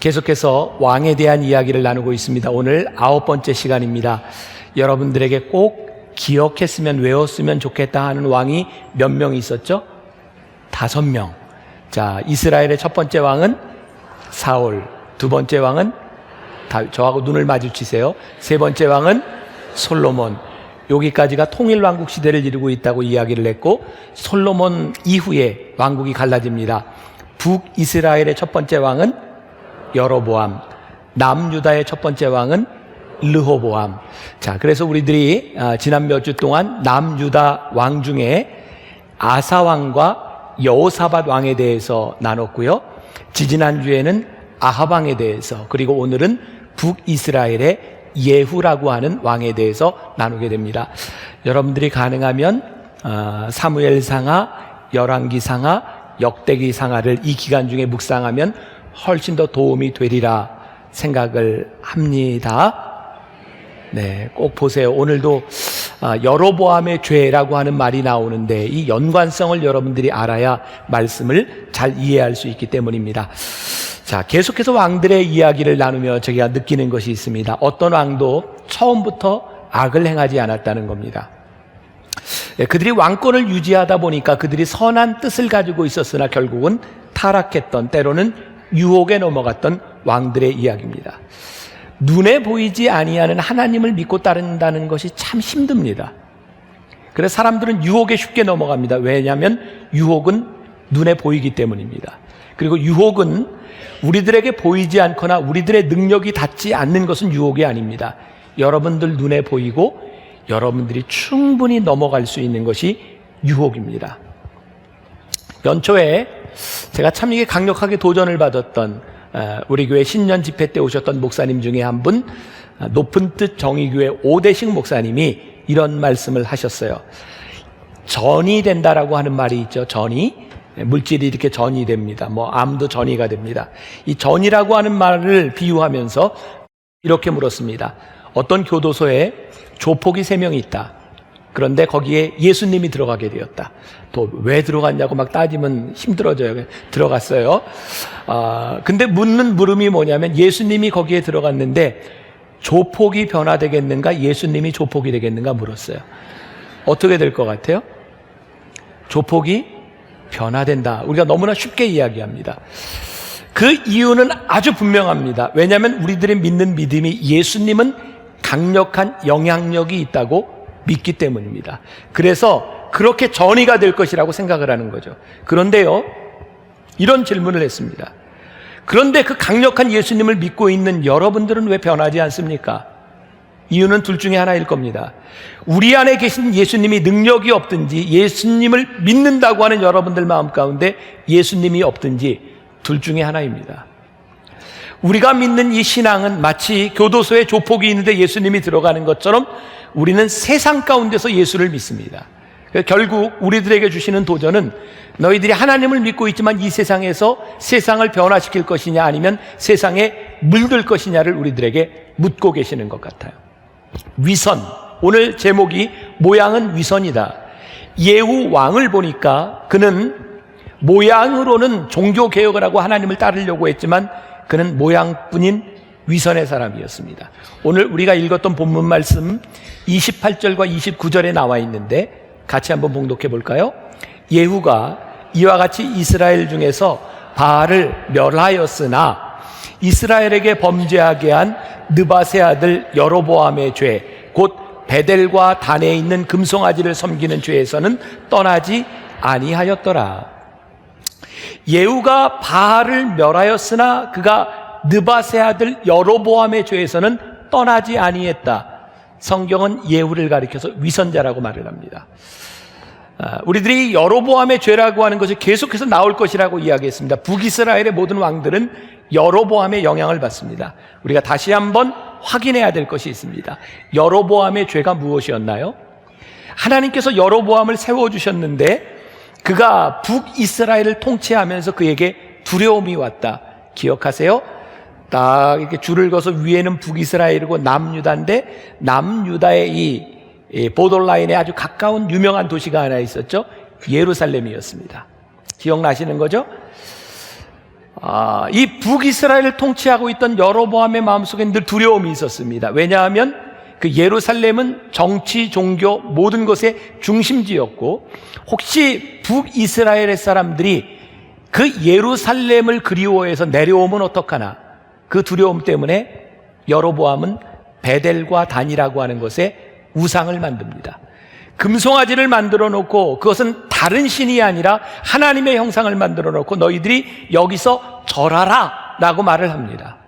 계속해서 왕에 대한 이야기를 나누고 있습니다. 오늘 9번째 시간입니다. 여러분들에게 꼭 기억했으면 외웠으면 좋겠다 하는 왕이 몇 명 있었죠? 5명. 자, 이스라엘의 첫 번째 왕은 사울, 두 번째 왕은 다윗. 저하고 눈을 마주치세요. 세 번째 왕은 솔로몬. 여기까지가 통일왕국 시대를 이루고 있다고 이야기를 했고, 솔로몬 이후에 왕국이 갈라집니다. 북이스라엘의 첫 번째 왕은 여로보암, 남유다의 첫 번째 왕은 르호보암. 자, 그래서 우리들이 지난 몇 주 동안 남유다 왕 중에 아사 왕과 여호사밧 왕에 대해서 나눴고요. 지지난 주에는 아합 왕에 대해서, 그리고 오늘은 북이스라엘의 예후라고 하는 왕에 대해서 나누게 됩니다. 여러분들이 가능하면 사무엘상하, 열왕기상하, 역대기상하를 이 기간 중에 묵상하면 훨씬 더 도움이 되리라 생각을 합니다. 네, 꼭 보세요. 오늘도 여로보암의 죄라고 하는 말이 나오는데 이 연관성을 여러분들이 알아야 말씀을 잘 이해할 수 있기 때문입니다. 자, 계속해서 왕들의 이야기를 나누며 저희가 느끼는 것이 있습니다. 어떤 왕도 처음부터 악을 행하지 않았다는 겁니다. 그들이 왕권을 유지하다 보니까 그들이 선한 뜻을 가지고 있었으나 결국은 타락했던, 때로는 유혹에 넘어갔던 왕들의 이야기입니다. 눈에 보이지 아니하는 하나님을 믿고 따른다는 것이 참 힘듭니다. 그래서 사람들은 유혹에 쉽게 넘어갑니다. 왜냐하면 유혹은 눈에 보이기 때문입니다. 그리고 유혹은 우리들에게 보이지 않거나 우리들의 능력이 닿지 않는 것은 유혹이 아닙니다. 여러분들 눈에 보이고 여러분들이 충분히 넘어갈 수 있는 것이 유혹입니다. 연초에 제가 참 이게 강력하게 도전을 받았던 우리 교회 신년 집회 때 오셨던 목사님 중에 한 분, 높은 뜻 정의교회 오대식 목사님이 이런 말씀을 하셨어요. 전이 된다라고 하는 말이 있죠. 전이. 물질이 이렇게 전이 됩니다. 암도 전이가 됩니다. 이 전이라고 하는 말을 비유하면서 이렇게 물었습니다. 어떤 교도소에 조폭이 3명이 있다. 그런데 거기에 예수님이 들어가게 되었다. 또 왜 들어갔냐고 막 따지면 힘들어져요. 들어갔어요. 근데 묻는 물음이 뭐냐면 예수님이 거기에 들어갔는데 조폭이 변화되겠는가, 예수님이 조폭이 되겠는가 물었어요. 어떻게 될 것 같아요? 조폭이 변화된다. 우리가 너무나 쉽게 이야기합니다. 그 이유는 아주 분명합니다. 왜냐하면 우리들이 믿는 믿음이 예수님은 강력한 영향력이 있다고 믿기 때문입니다. 그래서 그렇게 전이가 될 것이라고 생각을 하는 거죠. 그런데요, 이런 질문을 했습니다. 그런데 그 강력한 예수님을 믿고 있는 여러분들은 왜 변하지 않습니까? 이유는 둘 중에 하나일 겁니다. 우리 안에 계신 예수님이 능력이 없든지 예수님을 믿는다고 하는 여러분들 마음 가운데 예수님이 없든지 둘 중에 하나입니다. 우리가 믿는 이 신앙은 마치 교도소에 조폭이 있는데 예수님이 들어가는 것처럼 우리는 세상 가운데서 예수를 믿습니다. 결국 우리들에게 주시는 도전은 너희들이 하나님을 믿고 있지만 이 세상에서 세상을 변화시킬 것이냐 아니면 세상에 물들 것이냐를 우리들에게 묻고 계시는 것 같아요. 위선. 오늘 제목이 모양은 위선이다. 예후 왕을 보니까 그는 모양으로는 종교개혁을 하고 하나님을 따르려고 했지만 그는 모양뿐인 위선의 사람이었습니다. 오늘 우리가 읽었던 본문 말씀 28절과 29절에 나와 있는데 같이 한번 봉독해 볼까요? 예후가 이와 같이 이스라엘 중에서 바알을 멸하였으나 이스라엘에게 범죄하게 한 느밧의 아들 여로보암의 죄, 곧 베델과 단에 있는 금송아지를 섬기는 죄에서는 떠나지 아니하였더라. 예후가 바알을 멸하였으나 그가 느밧의 아들 여로보암의 죄에서는 떠나지 아니했다. 성경은 예후를 가리켜서 위선자라고 말을 합니다. 우리들이 여로보암의 죄라고 하는 것이 계속해서 나올 것이라고 이야기했습니다. 북이스라엘의 모든 왕들은 여로보암의 영향을 받습니다. 우리가 다시 한번 확인해야 될 것이 있습니다. 여로보암의 죄가 무엇이었나요? 하나님께서 여로보암을 세워주셨는데 그가 북이스라엘을 통치하면서 그에게 두려움이 왔다. 기억하세요? 딱 이렇게 줄을 그어서 위에는 북이스라엘이고 남유다인데 남유다의 이 보돌라인에 아주 가까운 유명한 도시가 하나 있었죠. 예루살렘이었습니다. 기억나시는 거죠? 이 북이스라엘을 통치하고 있던 여로보암의 마음속에 늘 두려움이 있었습니다. 왜냐하면 그 예루살렘은 정치, 종교 모든 것의 중심지였고, 혹시 북이스라엘의 사람들이 그 예루살렘을 그리워해서 내려오면 어떡하나, 그 두려움 때문에 여로보암은 베델과 단이라고 하는 것에 우상을 만듭니다. 금송아지를 만들어 놓고, 그것은 다른 신이 아니라 하나님의 형상을 만들어 놓고 너희들이 여기서 절하라 라고 말을 합니다.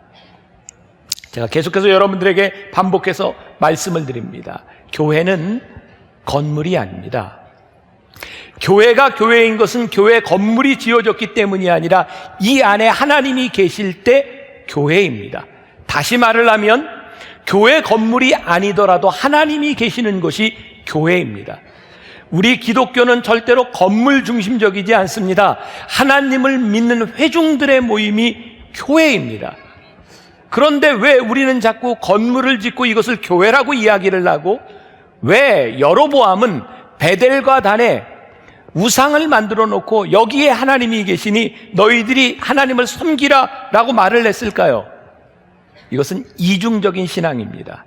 제가 계속해서 여러분들에게 반복해서 말씀을 드립니다. 교회는 건물이 아닙니다. 교회가 교회인 것은 교회 건물이 지어졌기 때문이 아니라 이 안에 하나님이 계실 때 교회입니다. 다시 말을 하면 교회 건물이 아니더라도 하나님이 계시는 것이 교회입니다. 우리 기독교는 절대로 건물 중심적이지 않습니다. 하나님을 믿는 회중들의 모임이 교회입니다. 그런데 왜 우리는 자꾸 건물을 짓고 이것을 교회라고 이야기를 하고, 왜 여로보암은 베델과 단에 우상을 만들어 놓고 여기에 하나님이 계시니 너희들이 하나님을 섬기라 라고 말을 했을까요? 이것은 이중적인 신앙입니다.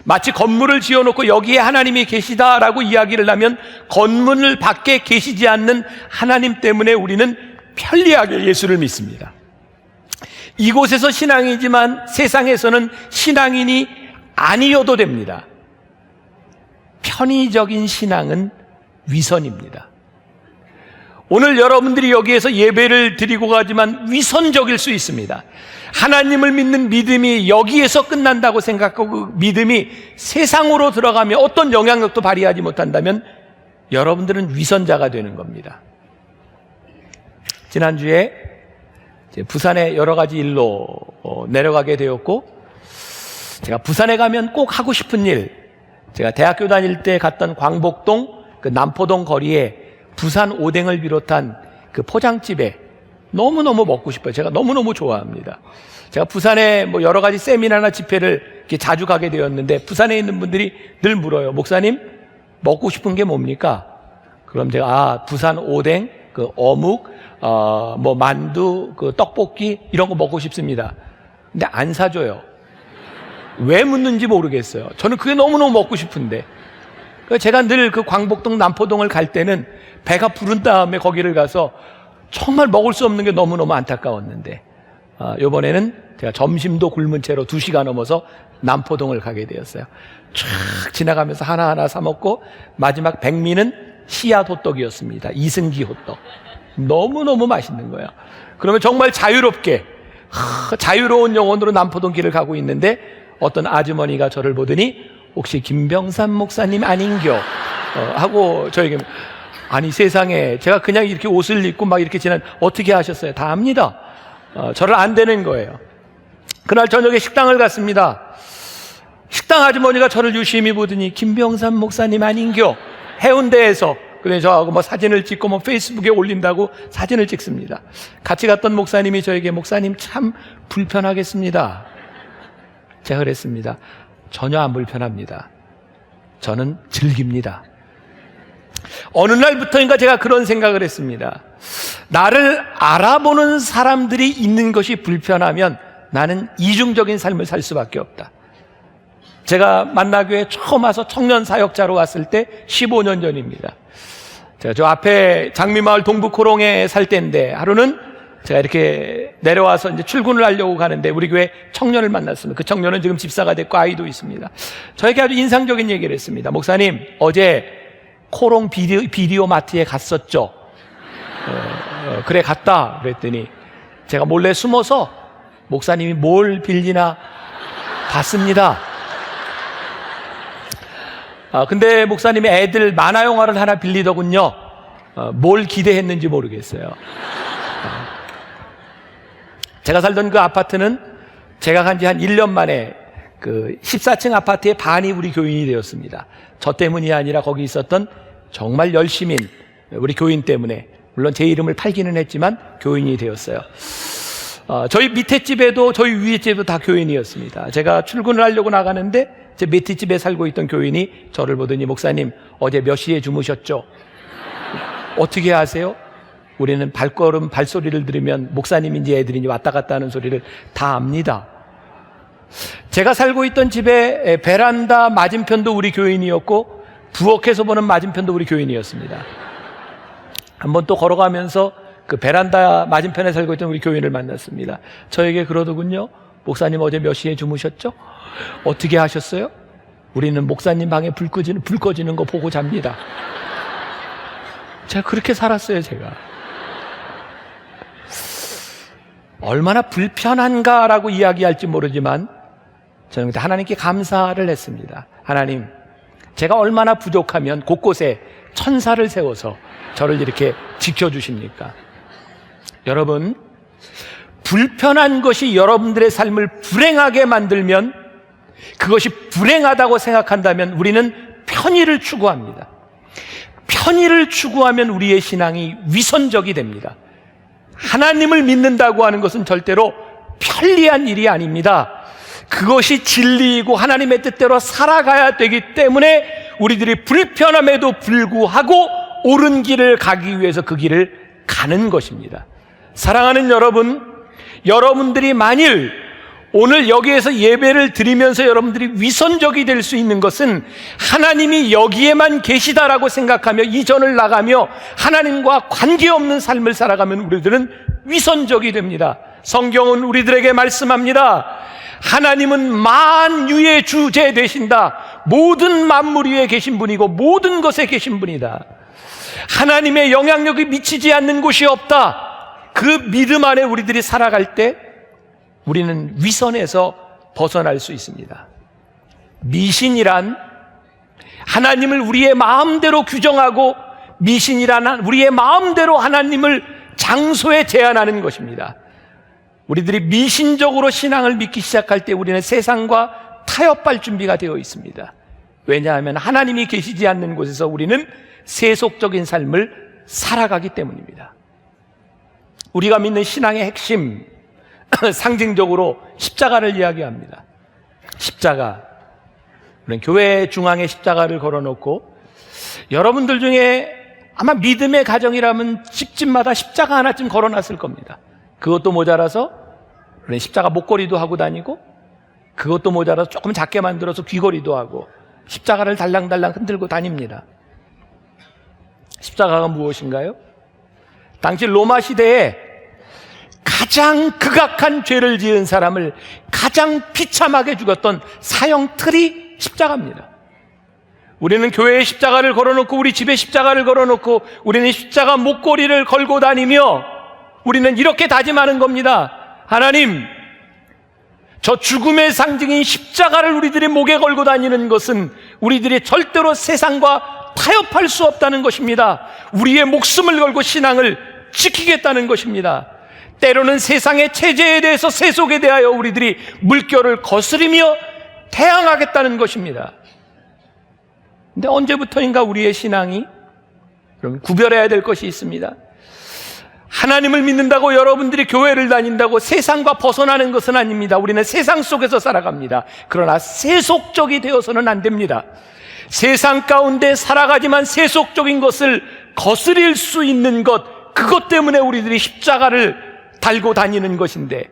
마치 건물을 지어놓고 여기에 하나님이 계시다라고 이야기를 하면 건물 밖에 계시지 않는 하나님 때문에 우리는 편리하게 예수를 믿습니다. 이곳에서 신앙이지만 세상에서는 신앙인이 아니어도 됩니다. 편의적인 신앙은 위선입니다. 오늘 여러분들이 여기에서 예배를 드리고 가지만 위선적일 수 있습니다. 하나님을 믿는 믿음이 여기에서 끝난다고 생각하고 그 믿음이 세상으로 들어가며 어떤 영향력도 발휘하지 못한다면 여러분들은 위선자가 되는 겁니다. 지난주에 부산에 여러 가지 일로 내려가게 되었고, 제가 부산에 가면 꼭 하고 싶은 일, 제가 대학교 다닐 때 갔던 광복동 그 남포동 거리에 부산 오뎅을 비롯한 그 포장집에 너무너무 먹고 싶어요. 제가 너무너무 좋아합니다. 제가 부산에 뭐 여러 가지 세미나나 집회를 이렇게 자주 가게 되었는데 부산에 있는 분들이 늘 물어요. 목사님, 먹고 싶은 게 뭡니까? 그럼 제가 부산 오뎅, 그 어묵, 뭐 만두, 그 떡볶이 이런 거 먹고 싶습니다. 근데 안 사줘요. 왜 묻는지 모르겠어요. 저는 그게 너무너무 먹고 싶은데. 제가 늘 그 광복동 남포동을 갈 때는 배가 부른 다음에 거기를 가서 정말 먹을 수 없는 게 너무너무 안타까웠는데, 이번에는 제가 점심도 굶은 채로 2시가 넘어서 남포동을 가게 되었어요. 쫙 지나가면서 하나하나 사 먹고 마지막 백미는 씨앗 호떡이었습니다. 이승기 호떡. 너무너무 맛있는 거예요. 그러면 정말 자유롭게 자유로운 영혼으로 남포동 길을 가고 있는데 어떤 아주머니가 저를 보더니 혹시 김병삼 목사님 아닌겨? 하고 저에게, 아니 세상에, 제가 그냥 이렇게 옷을 입고 막 이렇게 어떻게 하셨어요? 다 압니다. 저를 안 되는 거예요. 그날 저녁에 식당을 갔습니다. 식당 아주머니가 저를 유심히 보더니 김병삼 목사님 아닌겨? 해운대에서. 그래서 저하고 뭐 사진을 찍고 뭐 페이스북에 올린다고 사진을 찍습니다. 같이 갔던 목사님이 저에게, 목사님 참 불편하겠습니다. 제가 그랬습니다. 전혀 안 불편합니다. 저는 즐깁니다. 어느 날부터인가 제가 그런 생각을 했습니다. 나를 알아보는 사람들이 있는 것이 불편하면 나는 이중적인 삶을 살 수밖에 없다. 제가 만나교회 처음 와서 청년 사역자로 왔을 때 15년 전입니다. 제가 저 앞에 장미마을 동북호롱에 살 때인데, 하루는 제가 이렇게 내려와서 이제 출근을 하려고 가는데 우리 교회 청년을 만났습니다. 그 청년은 지금 집사가 됐고 아이도 있습니다. 저에게 아주 인상적인 얘기를 했습니다. 목사님, 어제 코롱 비디오 마트에 갔었죠? 그래, 갔다. 그랬더니 제가 몰래 숨어서 목사님이 뭘 빌리나 봤습니다. 근데 목사님이 애들 만화 영화를 하나 빌리더군요. 뭘 기대했는지 모르겠어요. 제가 살던 그 아파트는 제가 간 지 한 1년 만에 그 14층 아파트의 반이 우리 교인이 되었습니다. 저 때문이 아니라 거기 있었던 정말 열심인 우리 교인 때문에, 물론 제 이름을 팔기는 했지만 교인이 되었어요. 저희 밑에 집에도 저희 위에 집에도 다 교인이었습니다. 제가 출근을 하려고 나가는데 제 밑에 집에 살고 있던 교인이 저를 보더니, 목사님 어제 몇 시에 주무셨죠? 어떻게 아세요? 우리는 발소리를 들으면 목사님인지 애들인지 왔다 갔다 하는 소리를 다 압니다. 제가 살고 있던 집에 베란다 맞은편도 우리 교인이었고 부엌에서 보는 맞은편도 우리 교인이었습니다. 한번 또 걸어가면서 그 베란다 맞은편에 살고 있던 우리 교인을 만났습니다. 저에게 그러더군요. 목사님 어제 몇 시에 주무셨죠? 어떻게 하셨어요? 우리는 목사님 방에 불 꺼지는 거 보고 잡니다. 제가 그렇게 살았어요, 제가. 얼마나 불편한가라고 이야기할지 모르지만 저는 그때 하나님께 감사를 했습니다. 하나님, 제가 얼마나 부족하면 곳곳에 천사를 세워서 저를 이렇게 지켜주십니까? 여러분, 불편한 것이 여러분들의 삶을 불행하게 만들면, 그것이 불행하다고 생각한다면 우리는 편의를 추구합니다. 편의를 추구하면 우리의 신앙이 위선적이 됩니다. 하나님을 믿는다고 하는 것은 절대로 편리한 일이 아닙니다. 그것이 진리이고 하나님의 뜻대로 살아가야 되기 때문에 우리들이 불편함에도 불구하고 옳은 길을 가기 위해서 그 길을 가는 것입니다. 사랑하는 여러분, 여러분들이 만일 오늘 여기에서 예배를 드리면서 여러분들이 위선적이 될 수 있는 것은 하나님이 여기에만 계시다라고 생각하며 이전을 나가며 하나님과 관계없는 삶을 살아가면 우리들은 위선적이 됩니다. 성경은 우리들에게 말씀합니다. 하나님은 만유의 주제 되신다. 모든 만물 위에 계신 분이고 모든 것에 계신 분이다. 하나님의 영향력이 미치지 않는 곳이 없다. 그 믿음 안에 우리들이 살아갈 때 우리는 위선에서 벗어날 수 있습니다. 미신이란 하나님을 우리의 마음대로 규정하고 미신이란 우리의 마음대로 하나님을 장소에 제한하는 것입니다. 우리들이 미신적으로 신앙을 믿기 시작할 때 우리는 세상과 타협할 준비가 되어 있습니다. 왜냐하면 하나님이 계시지 않는 곳에서 우리는 세속적인 삶을 살아가기 때문입니다. 우리가 믿는 신앙의 핵심, 상징적으로 십자가를 이야기합니다. 십자가, 우리는 교회 중앙에 십자가를 걸어놓고 여러분들 중에 아마 믿음의 가정이라면 집집마다 십자가 하나쯤 걸어놨을 겁니다. 그것도 모자라서 우리는 십자가 목걸이도 하고 다니고, 그것도 모자라서 조금 작게 만들어서 귀걸이도 하고 십자가를 달랑달랑 흔들고 다닙니다. 십자가가 무엇인가요? 당시 로마 시대에 가장 극악한 죄를 지은 사람을 가장 비참하게 죽였던 사형 틀이 십자가입니다. 우리는 교회에 십자가를 걸어놓고 우리 집에 십자가를 걸어놓고 우리는 십자가 목걸이를 걸고 다니며 우리는 이렇게 다짐하는 겁니다. 하나님, 저 죽음의 상징인 십자가를 우리들의 목에 걸고 다니는 것은 우리들이 절대로 세상과 타협할 수 없다는 것입니다. 우리의 목숨을 걸고 신앙을 지키겠다는 것입니다. 때로는 세상의 체제에 대해서 세속에 대하여 우리들이 물결을 거스리며 태양하겠다는 것입니다. 근데 언제부터인가 우리의 신앙이 그럼 구별해야 될 것이 있습니다. 하나님을 믿는다고 여러분들이 교회를 다닌다고 세상과 벗어나는 것은 아닙니다. 우리는 세상 속에서 살아갑니다. 그러나 세속적이 되어서는 안 됩니다. 세상 가운데 살아가지만 세속적인 것을 거스릴 수 있는 것, 그것 때문에 우리들이 십자가를 달고 다니는 것인데,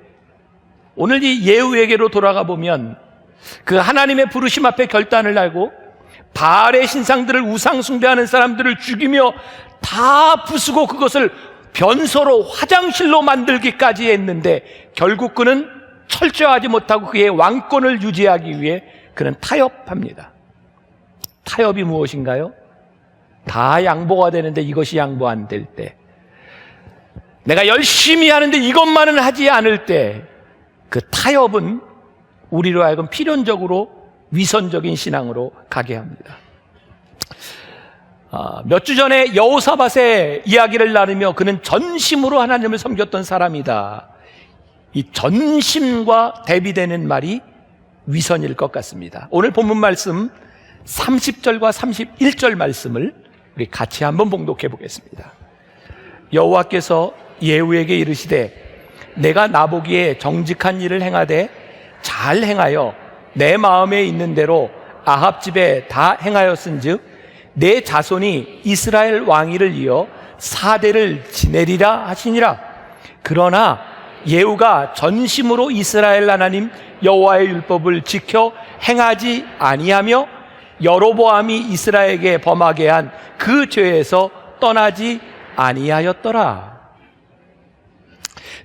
오늘 이 예후에게로 돌아가 보면 그 하나님의 부르심 앞에 결단을 하고 바알의 신상들을 우상 숭배하는 사람들을 죽이며 다 부수고 그것을 변소로 화장실로 만들기까지 했는데 결국 그는 철저하지 못하고 그의 왕권을 유지하기 위해 그는 타협합니다. 타협이 무엇인가요? 다 양보가 되는데 이것이 양보 안 될 때, 내가 열심히 하는데 이것만은 하지 않을 때, 그 타협은 우리로 하여금 필연적으로 위선적인 신앙으로 가게 합니다. 몇 주 전에 여호사밧의 이야기를 나누며 그는 전심으로 하나님을 섬겼던 사람이다. 이 전심과 대비되는 말이 위선일 것 같습니다. 오늘 본문 말씀 30절과 31절 말씀을 우리 같이 한번 봉독해 보겠습니다. 여호와께서 예후에게 이르시되 내가 나보기에 정직한 일을 행하되 잘 행하여 내 마음에 있는 대로 아합 집에 다 행하였은즉 내 자손이 이스라엘 왕위를 이어 사대를 지내리라 하시니라. 그러나 예후가 전심으로 이스라엘 하나님 여호와의 율법을 지켜 행하지 아니하며 여로보암이 이스라엘에게 범하게 한 그 죄에서 떠나지 아니하였더라.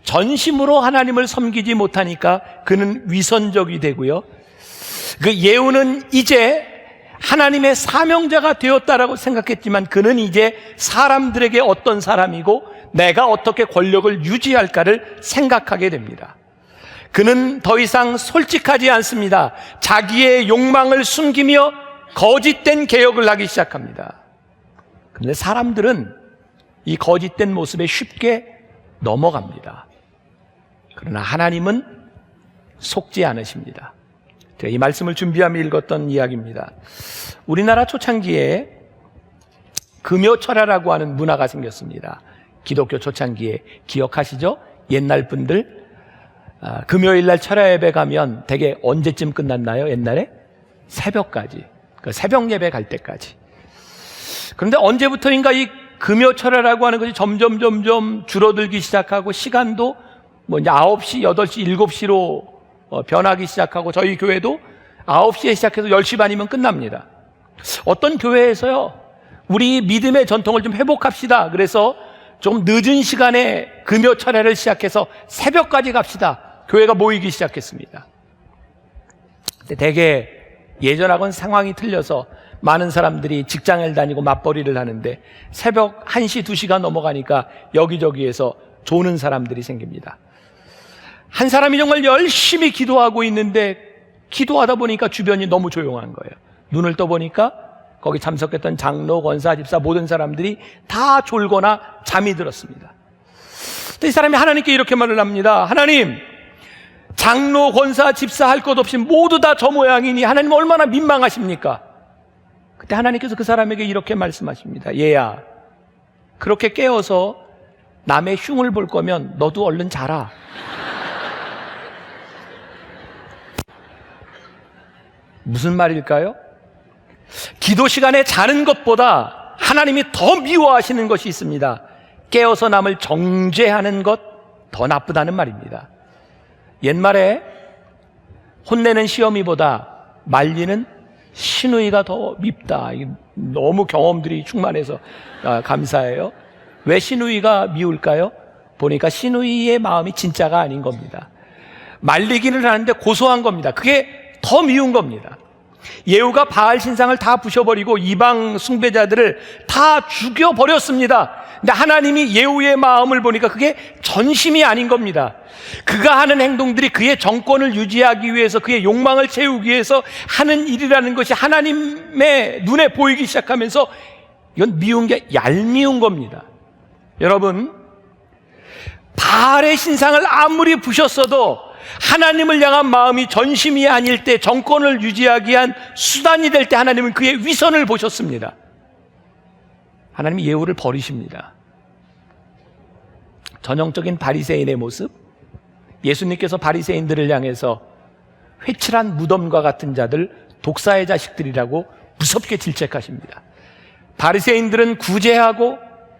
전심으로 하나님을 섬기지 못하니까 그는 위선적이 되고요, 그 예후는 이제 하나님의 사명자가 되었다라고 생각했지만 그는 이제 사람들에게 어떤 사람이고 내가 어떻게 권력을 유지할까를 생각하게 됩니다. 그는 더 이상 솔직하지 않습니다. 자기의 욕망을 숨기며 거짓된 개혁을 하기 시작합니다. 그런데 사람들은 이 거짓된 모습에 쉽게 넘어갑니다. 그러나 하나님은 속지 않으십니다. 제가 이 말씀을 준비하며 읽었던 이야기입니다. 우리나라 초창기에 금요철야라고 하는 문화가 생겼습니다. 기독교 초창기에 기억하시죠? 옛날 분들 금요일 날 철야 예배 가면 대개 언제쯤 끝났나요? 옛날에 새벽까지, 그 새벽 예배 갈 때까지. 그런데 언제부터인가 이 금요철야라고 하는 것이 점점 줄어들기 시작하고 시간도 뭐 이제 9시, 8시, 7시로 변하기 시작하고 저희 교회도 9시에 시작해서 10시 반이면 끝납니다. 어떤 교회에서요, 우리 믿음의 전통을 좀 회복합시다. 그래서 좀 늦은 시간에 금요 철야를 시작해서 새벽까지 갑시다. 교회가 모이기 시작했습니다. 근데 대개 예전하고는 상황이 틀려서 많은 사람들이 직장을 다니고 맞벌이를 하는데 새벽 1시, 2시가 넘어가니까 여기저기에서 조는 사람들이 생깁니다. 한 사람이 정말 열심히 기도하고 있는데 기도하다 보니까 주변이 너무 조용한 거예요. 눈을 떠보니까 거기 참석했던 장로, 권사, 집사 모든 사람들이 다 졸거나 잠이 들었습니다. 근데 이 사람이 하나님께 이렇게 말을 합니다. 하나님, 장로, 권사, 집사 할 것 없이 모두 다 저 모양이니 하나님 얼마나 민망하십니까? 그때 하나님께서 그 사람에게 이렇게 말씀하십니다. 얘야, 그렇게 깨어서 남의 흉을 볼 거면 너도 얼른 자라. 무슨 말일까요? 기도 시간에 자는 것보다 하나님이 더 미워하시는 것이 있습니다. 깨어서 남을 정죄하는 것 더 나쁘다는 말입니다. 옛말에 혼내는 시어미보다 말리는 시누이가 더 밉다. 너무 경험들이 충만해서 감사해요. 왜 시누이가 미울까요? 보니까 시누이의 마음이 진짜가 아닌 겁니다. 말리기는 하는데 고소한 겁니다. 그게 더 미운 겁니다. 예후가 바알 신상을 다 부셔버리고 이방 숭배자들을 다 죽여버렸습니다. 근데 하나님이 예후의 마음을 보니까 그게 전심이 아닌 겁니다. 그가 하는 행동들이 그의 정권을 유지하기 위해서, 그의 욕망을 채우기 위해서 하는 일이라는 것이 하나님의 눈에 보이기 시작하면서 이건 미운 게 얄미운 겁니다. 여러분, 바알의 신상을 아무리 부셨어도 하나님을 향한 마음이 전심이 아닐 때, 정권을 유지하기 위한 수단이 될 때 하나님은 그의 위선을 보셨습니다. 하나님이 예후를 버리십니다. 전형적인 바리새인의 모습, 예수님께서 바리새인들을 향해서 회칠한 무덤과 같은 자들, 독사의 자식들이라고 무섭게 질책하십니다. 바리새인들은 구제하고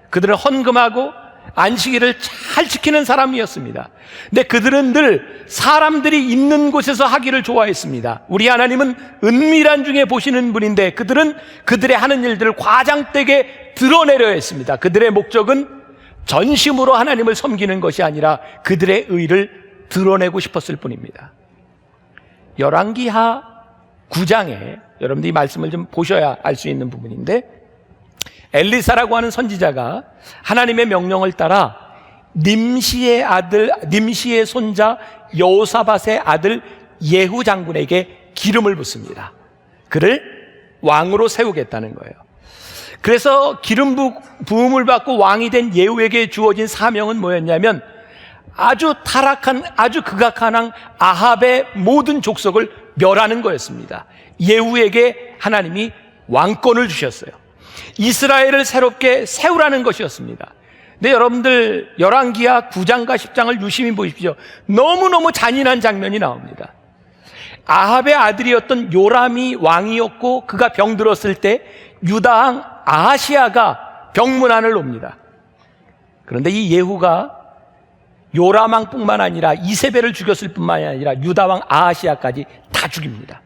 그들은 헌금하고 안식일을 잘 지키는 사람이었습니다. 근데 그들은 늘 사람들이 있는 곳에서 하기를 좋아했습니다. 우리 하나님은 은밀한 중에 보시는 분인데 그들은 그들의 하는 일들을 과장되게 드러내려 했습니다. 그들의 목적은 전심으로 하나님을 섬기는 것이 아니라 그들의 의를 드러내고 싶었을 뿐입니다. 열왕기하 9장에 여러분들이 말씀을 좀 보셔야 알 수 있는 부분인데, 엘리사라고 하는 선지자가 하나님의 명령을 따라 nim시의 손자 여호사밧의 아들 예후 장군에게 기름을 붓습니다. 그를 왕으로 세우겠다는 거예요. 그래서 기름 부음을 받고 왕이 된 예후에게 주어진 사명은 뭐였냐면, 아주 타락한, 아주 극악한 왕 아합의 모든 족속을 멸하는 거였습니다. 예후에게 하나님이 왕권을 주셨어요. 이스라엘을 새롭게 세우라는 것이었습니다. 근데 여러분들 열왕기하 9장과 10장을 유심히 보십시오. 너무너무 잔인한 장면이 나옵니다. 아합의 아들이었던 요람이 왕이었고 그가 병들었을 때 유다왕 아하시아가 병문안을 옵니다. 그런데 이 예후가 요라망뿐만 아니라 이세벨을 죽였을 뿐만 아니라 유다왕 아하시아까지 다 죽입니다.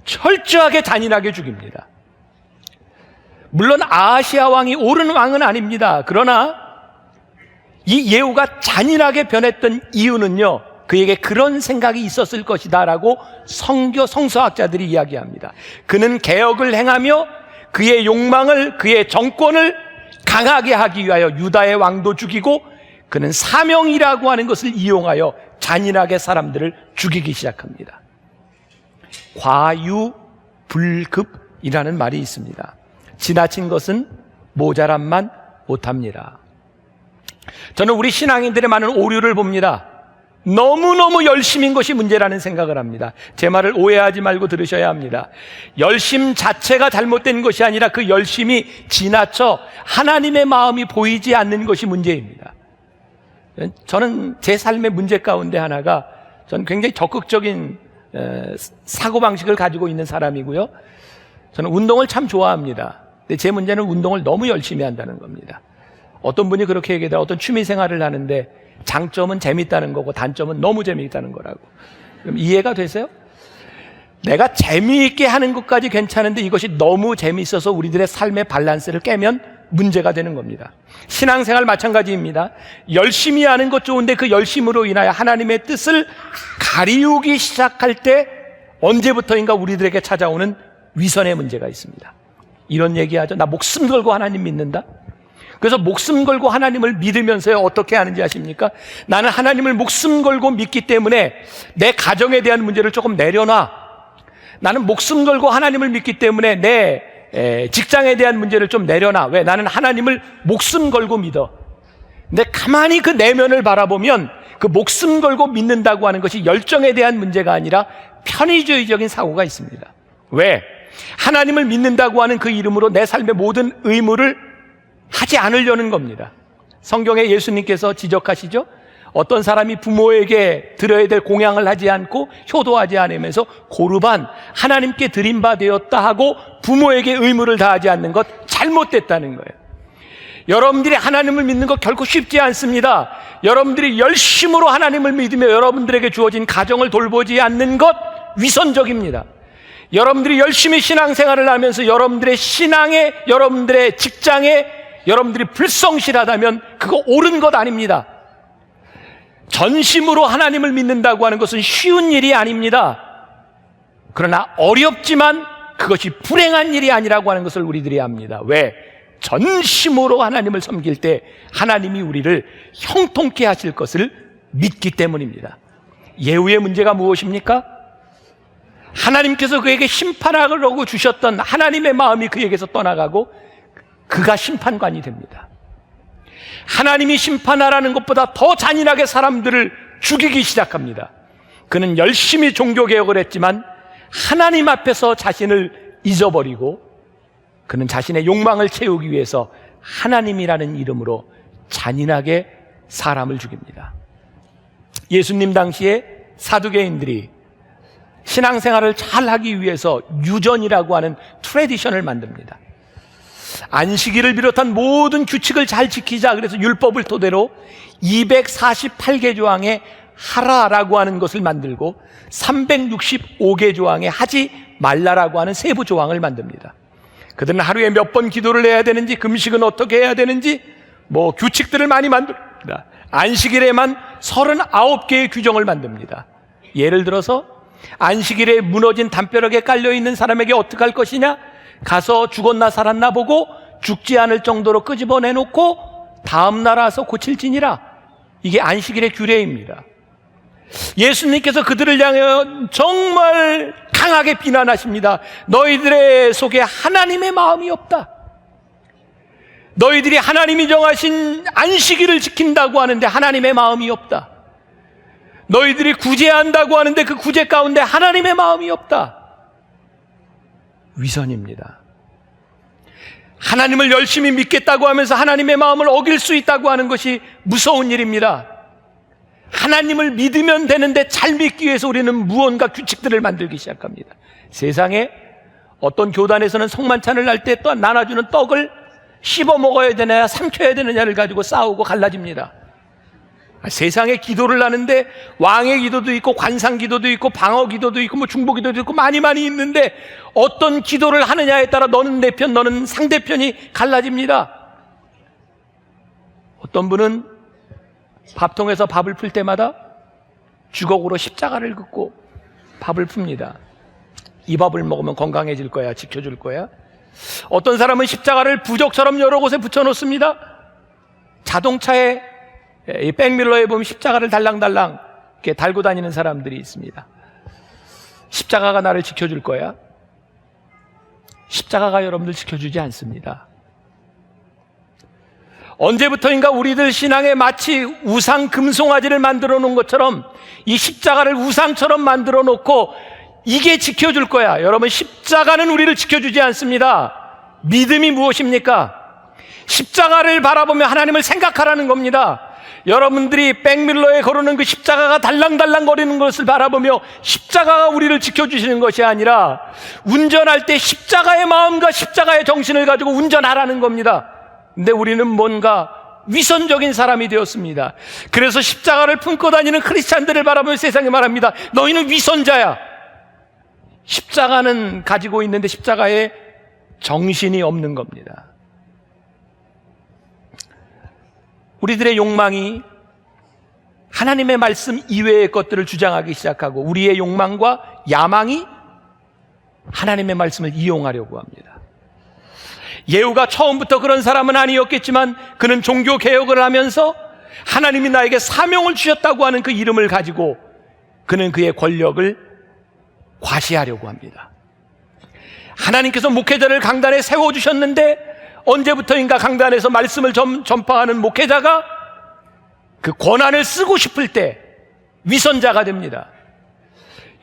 철저하게 잔인하게 죽입니다. 물론 아하시아 왕이 옳은 왕은 아닙니다. 그러나 이 예후가 잔인하게 변했던 이유는요, 그에게 그런 생각이 있었을 것이다 라고 성서학자들이 이야기합니다. 그는 개혁을 행하며 그의 욕망을, 그의 정권을 강하게 하기 위하여 유다의 왕도 죽이고, 그는 사명이라고 하는 것을 이용하여 잔인하게 사람들을 죽이기 시작합니다. 과유불급이라는 말이 있습니다. 지나친 것은 모자람만 못합니다. 저는 우리 신앙인들의 많은 오류를 봅니다. 너무너무 열심인 것이 문제라는 생각을 합니다. 제 말을 오해하지 말고 들으셔야 합니다. 열심 자체가 잘못된 것이 아니라 그 열심이 지나쳐 하나님의 마음이 보이지 않는 것이 문제입니다. 저는 제 삶의 문제 가운데 하나가, 저는 굉장히 적극적인 사고방식을 가지고 있는 사람이고요, 저는 운동을 참 좋아합니다. 근데 제 문제는 운동을 너무 열심히 한다는 겁니다. 어떤 분이 그렇게 얘기해요. 어떤 취미 생활을 하는데 장점은 재밌다는 거고 단점은 너무 재미있다는 거라고. 그럼 이해가 되세요? 내가 재미있게 하는 것까지 괜찮은데 이것이 너무 재미있어서 우리들의 삶의 밸런스를 깨면 문제가 되는 겁니다. 신앙생활 마찬가지입니다. 열심히 하는 것 좋은데 그 열심으로 인하여 하나님의 뜻을 가리우기 시작할 때 언제부터인가 우리들에게 찾아오는 위선의 문제가 있습니다. 이런 얘기하죠. 나 목숨 걸고 하나님 믿는다. 그래서 목숨 걸고 하나님을 믿으면서요, 어떻게 하는지 아십니까? 나는 하나님을 목숨 걸고 믿기 때문에 내 가정에 대한 문제를 조금 내려놔. 나는 목숨 걸고 하나님을 믿기 때문에 내 직장에 대한 문제를 좀 내려놔. 왜? 나는 하나님을 목숨 걸고 믿어. 근데 가만히 그 내면을 바라보면 그 목숨 걸고 믿는다고 하는 것이 열정에 대한 문제가 아니라 편의주의적인 사고가 있습니다. 왜? 하나님을 믿는다고 하는 그 이름으로 내 삶의 모든 의무를 하지 않으려는 겁니다. 성경에 예수님께서 지적하시죠? 어떤 사람이 부모에게 드려야 될 공양을 하지 않고 효도하지 않으면서 고르반 하나님께 드린 바 되었다 하고 부모에게 의무를 다하지 않는 것, 잘못됐다는 거예요. 여러분들이 하나님을 믿는 것 결코 쉽지 않습니다. 여러분들이 열심으로 하나님을 믿으며 여러분들에게 주어진 가정을 돌보지 않는 것, 위선적입니다. 여러분들이 열심히 신앙생활을 하면서 여러분들의 신앙에, 여러분들의 직장에 여러분들이 불성실하다면 그거 옳은 것 아닙니다. 전심으로 하나님을 믿는다고 하는 것은 쉬운 일이 아닙니다. 그러나 어렵지만 그것이 불행한 일이 아니라고 하는 것을 우리들이 압니다. 왜? 전심으로 하나님을 섬길 때 하나님이 우리를 형통케 하실 것을 믿기 때문입니다. 예후의 문제가 무엇입니까? 하나님께서 그에게 심판하라고 주셨던 하나님의 마음이 그에게서 떠나가고 그가 심판관이 됩니다. 하나님이 심판하라는 것보다 더 잔인하게 사람들을 죽이기 시작합니다. 그는 열심히 종교개혁을 했지만 하나님 앞에서 자신을 잊어버리고 그는 자신의 욕망을 채우기 위해서 하나님이라는 이름으로 잔인하게 사람을 죽입니다. 예수님 당시에 사두개인들이 신앙생활을 잘 하기 위해서 유전이라고 하는 트래디션을 만듭니다. 안식일을 비롯한 모든 규칙을 잘 지키자, 그래서 율법을 토대로 248개 조항의 하라라고 하는 것을 만들고 365개 조항의 하지 말라라고 하는 세부 조항을 만듭니다. 그들은 하루에 몇 번 기도를 해야 되는지, 금식은 어떻게 해야 되는지 규칙들을 많이 만듭니다. 안식일에만 39개의 규정을 만듭니다. 예를 들어서 안식일에 무너진 담벼락에 깔려있는 사람에게 어떻게 할 것이냐, 가서 죽었나 살았나 보고 죽지 않을 정도로 끄집어내놓고 다음 날 와서 고칠지니라. 이게 안식일의 규례입니다. 예수님께서 그들을 향해 정말 강하게 비난하십니다. 너희들의 속에 하나님의 마음이 없다. 너희들이 하나님이 정하신 안식일을 지킨다고 하는데 하나님의 마음이 없다. 너희들이 구제한다고 하는데 그 구제 가운데 하나님의 마음이 없다. 위선입니다. 하나님을 열심히 믿겠다고 하면서 하나님의 마음을 어길 수 있다고 하는 것이 무서운 일입니다. 하나님을 믿으면 되는데 잘 믿기 위해서 우리는 무언가 규칙들을 만들기 시작합니다. 세상에 어떤 교단에서는 성만찬을 할 때 또 나눠주는 떡을 씹어 먹어야 되느냐 삼켜야 되느냐를 가지고 싸우고 갈라집니다. 세상에 기도를 하는데 왕의 기도도 있고 관상 기도도 있고 방어 기도도 있고 뭐 중보 기도도 있고 많이 있는데 어떤 기도를 하느냐에 따라 너는 내 편 너는 상대편이 갈라집니다. 어떤 분은 밥통에서 밥을 풀 때마다 주걱으로 십자가를 긋고 밥을 풉니다. 이 밥을 먹으면 건강해질 거야, 지켜줄 거야. 어떤 사람은 십자가를 부적처럼 여러 곳에 붙여놓습니다. 자동차에 이 백밀러에 보면 십자가를 달랑달랑 이렇게 달고 다니는 사람들이 있습니다. 십자가가 나를 지켜줄 거야? 십자가가 여러분들 지켜주지 않습니다. 언제부터인가 우리들 신앙에 마치 우상 금송아지를 만들어 놓은 것처럼 이 십자가를 우상처럼 만들어 놓고 이게 지켜줄 거야. 여러분, 십자가는 우리를 지켜주지 않습니다. 믿음이 무엇입니까? 십자가를 바라보며 하나님을 생각하라는 겁니다. 여러분들이 백밀러에 걸어놓은 그 십자가가 달랑달랑 거리는 것을 바라보며 십자가가 우리를 지켜주시는 것이 아니라 운전할 때 십자가의 마음과 십자가의 정신을 가지고 운전하라는 겁니다. 근데 우리는 뭔가 위선적인 사람이 되었습니다. 그래서 십자가를 품고 다니는 크리스찬들을 바라보며 세상에 말합니다. 너희는 위선자야. 십자가는 가지고 있는데 십자가에 정신이 없는 겁니다. 우리들의 욕망이 하나님의 말씀 이외의 것들을 주장하기 시작하고 우리의 욕망과 야망이 하나님의 말씀을 이용하려고 합니다. 예후가 처음부터 그런 사람은 아니었겠지만 그는 종교 개혁을 하면서 하나님이 나에게 사명을 주셨다고 하는 그 이름을 가지고 그는 그의 권력을 과시하려고 합니다. 하나님께서 목회자를 강단에 세워주셨는데 언제부터인가 강단에서 말씀을 전파하는 목회자가 그 권한을 쓰고 싶을 때 위선자가 됩니다.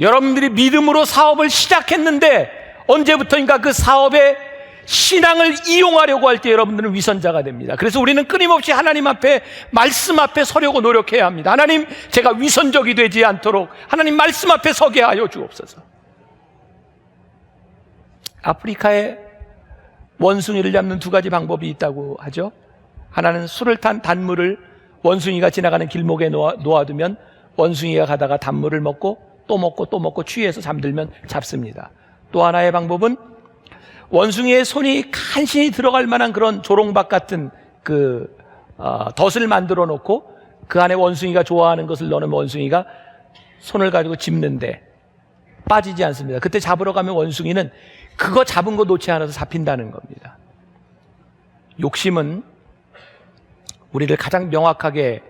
여러분들이 믿음으로 사업을 시작했는데 언제부터인가 그 사업에 신앙을 이용하려고 할 때 여러분들은 위선자가 됩니다. 그래서 우리는 끊임없이 하나님 앞에 말씀 앞에 서려고 노력해야 합니다. 하나님, 제가 위선적이 되지 않도록 하나님 말씀 앞에 서게 하여 주옵소서. 아프리카에 원숭이를 잡는 두 가지 방법이 있다고 하죠. 하나는 술을 탄 단물을 원숭이가 지나가는 길목에 놓아두면 원숭이가 가다가 단물을 먹고 또 먹고 또 먹고 취해서 잠들면 잡습니다. 또 하나의 방법은 원숭이의 손이 간신히 들어갈 만한 그런 조롱박 같은 덫을 만들어 놓고 그 안에 원숭이가 좋아하는 것을 넣으면 원숭이가 손을 가지고 짚는데 빠지지 않습니다. 그때 잡으러 가면 원숭이는 그거 잡은 거 놓지 않아서 잡힌다는 겁니다. 욕심은 우리를 가장 명확하게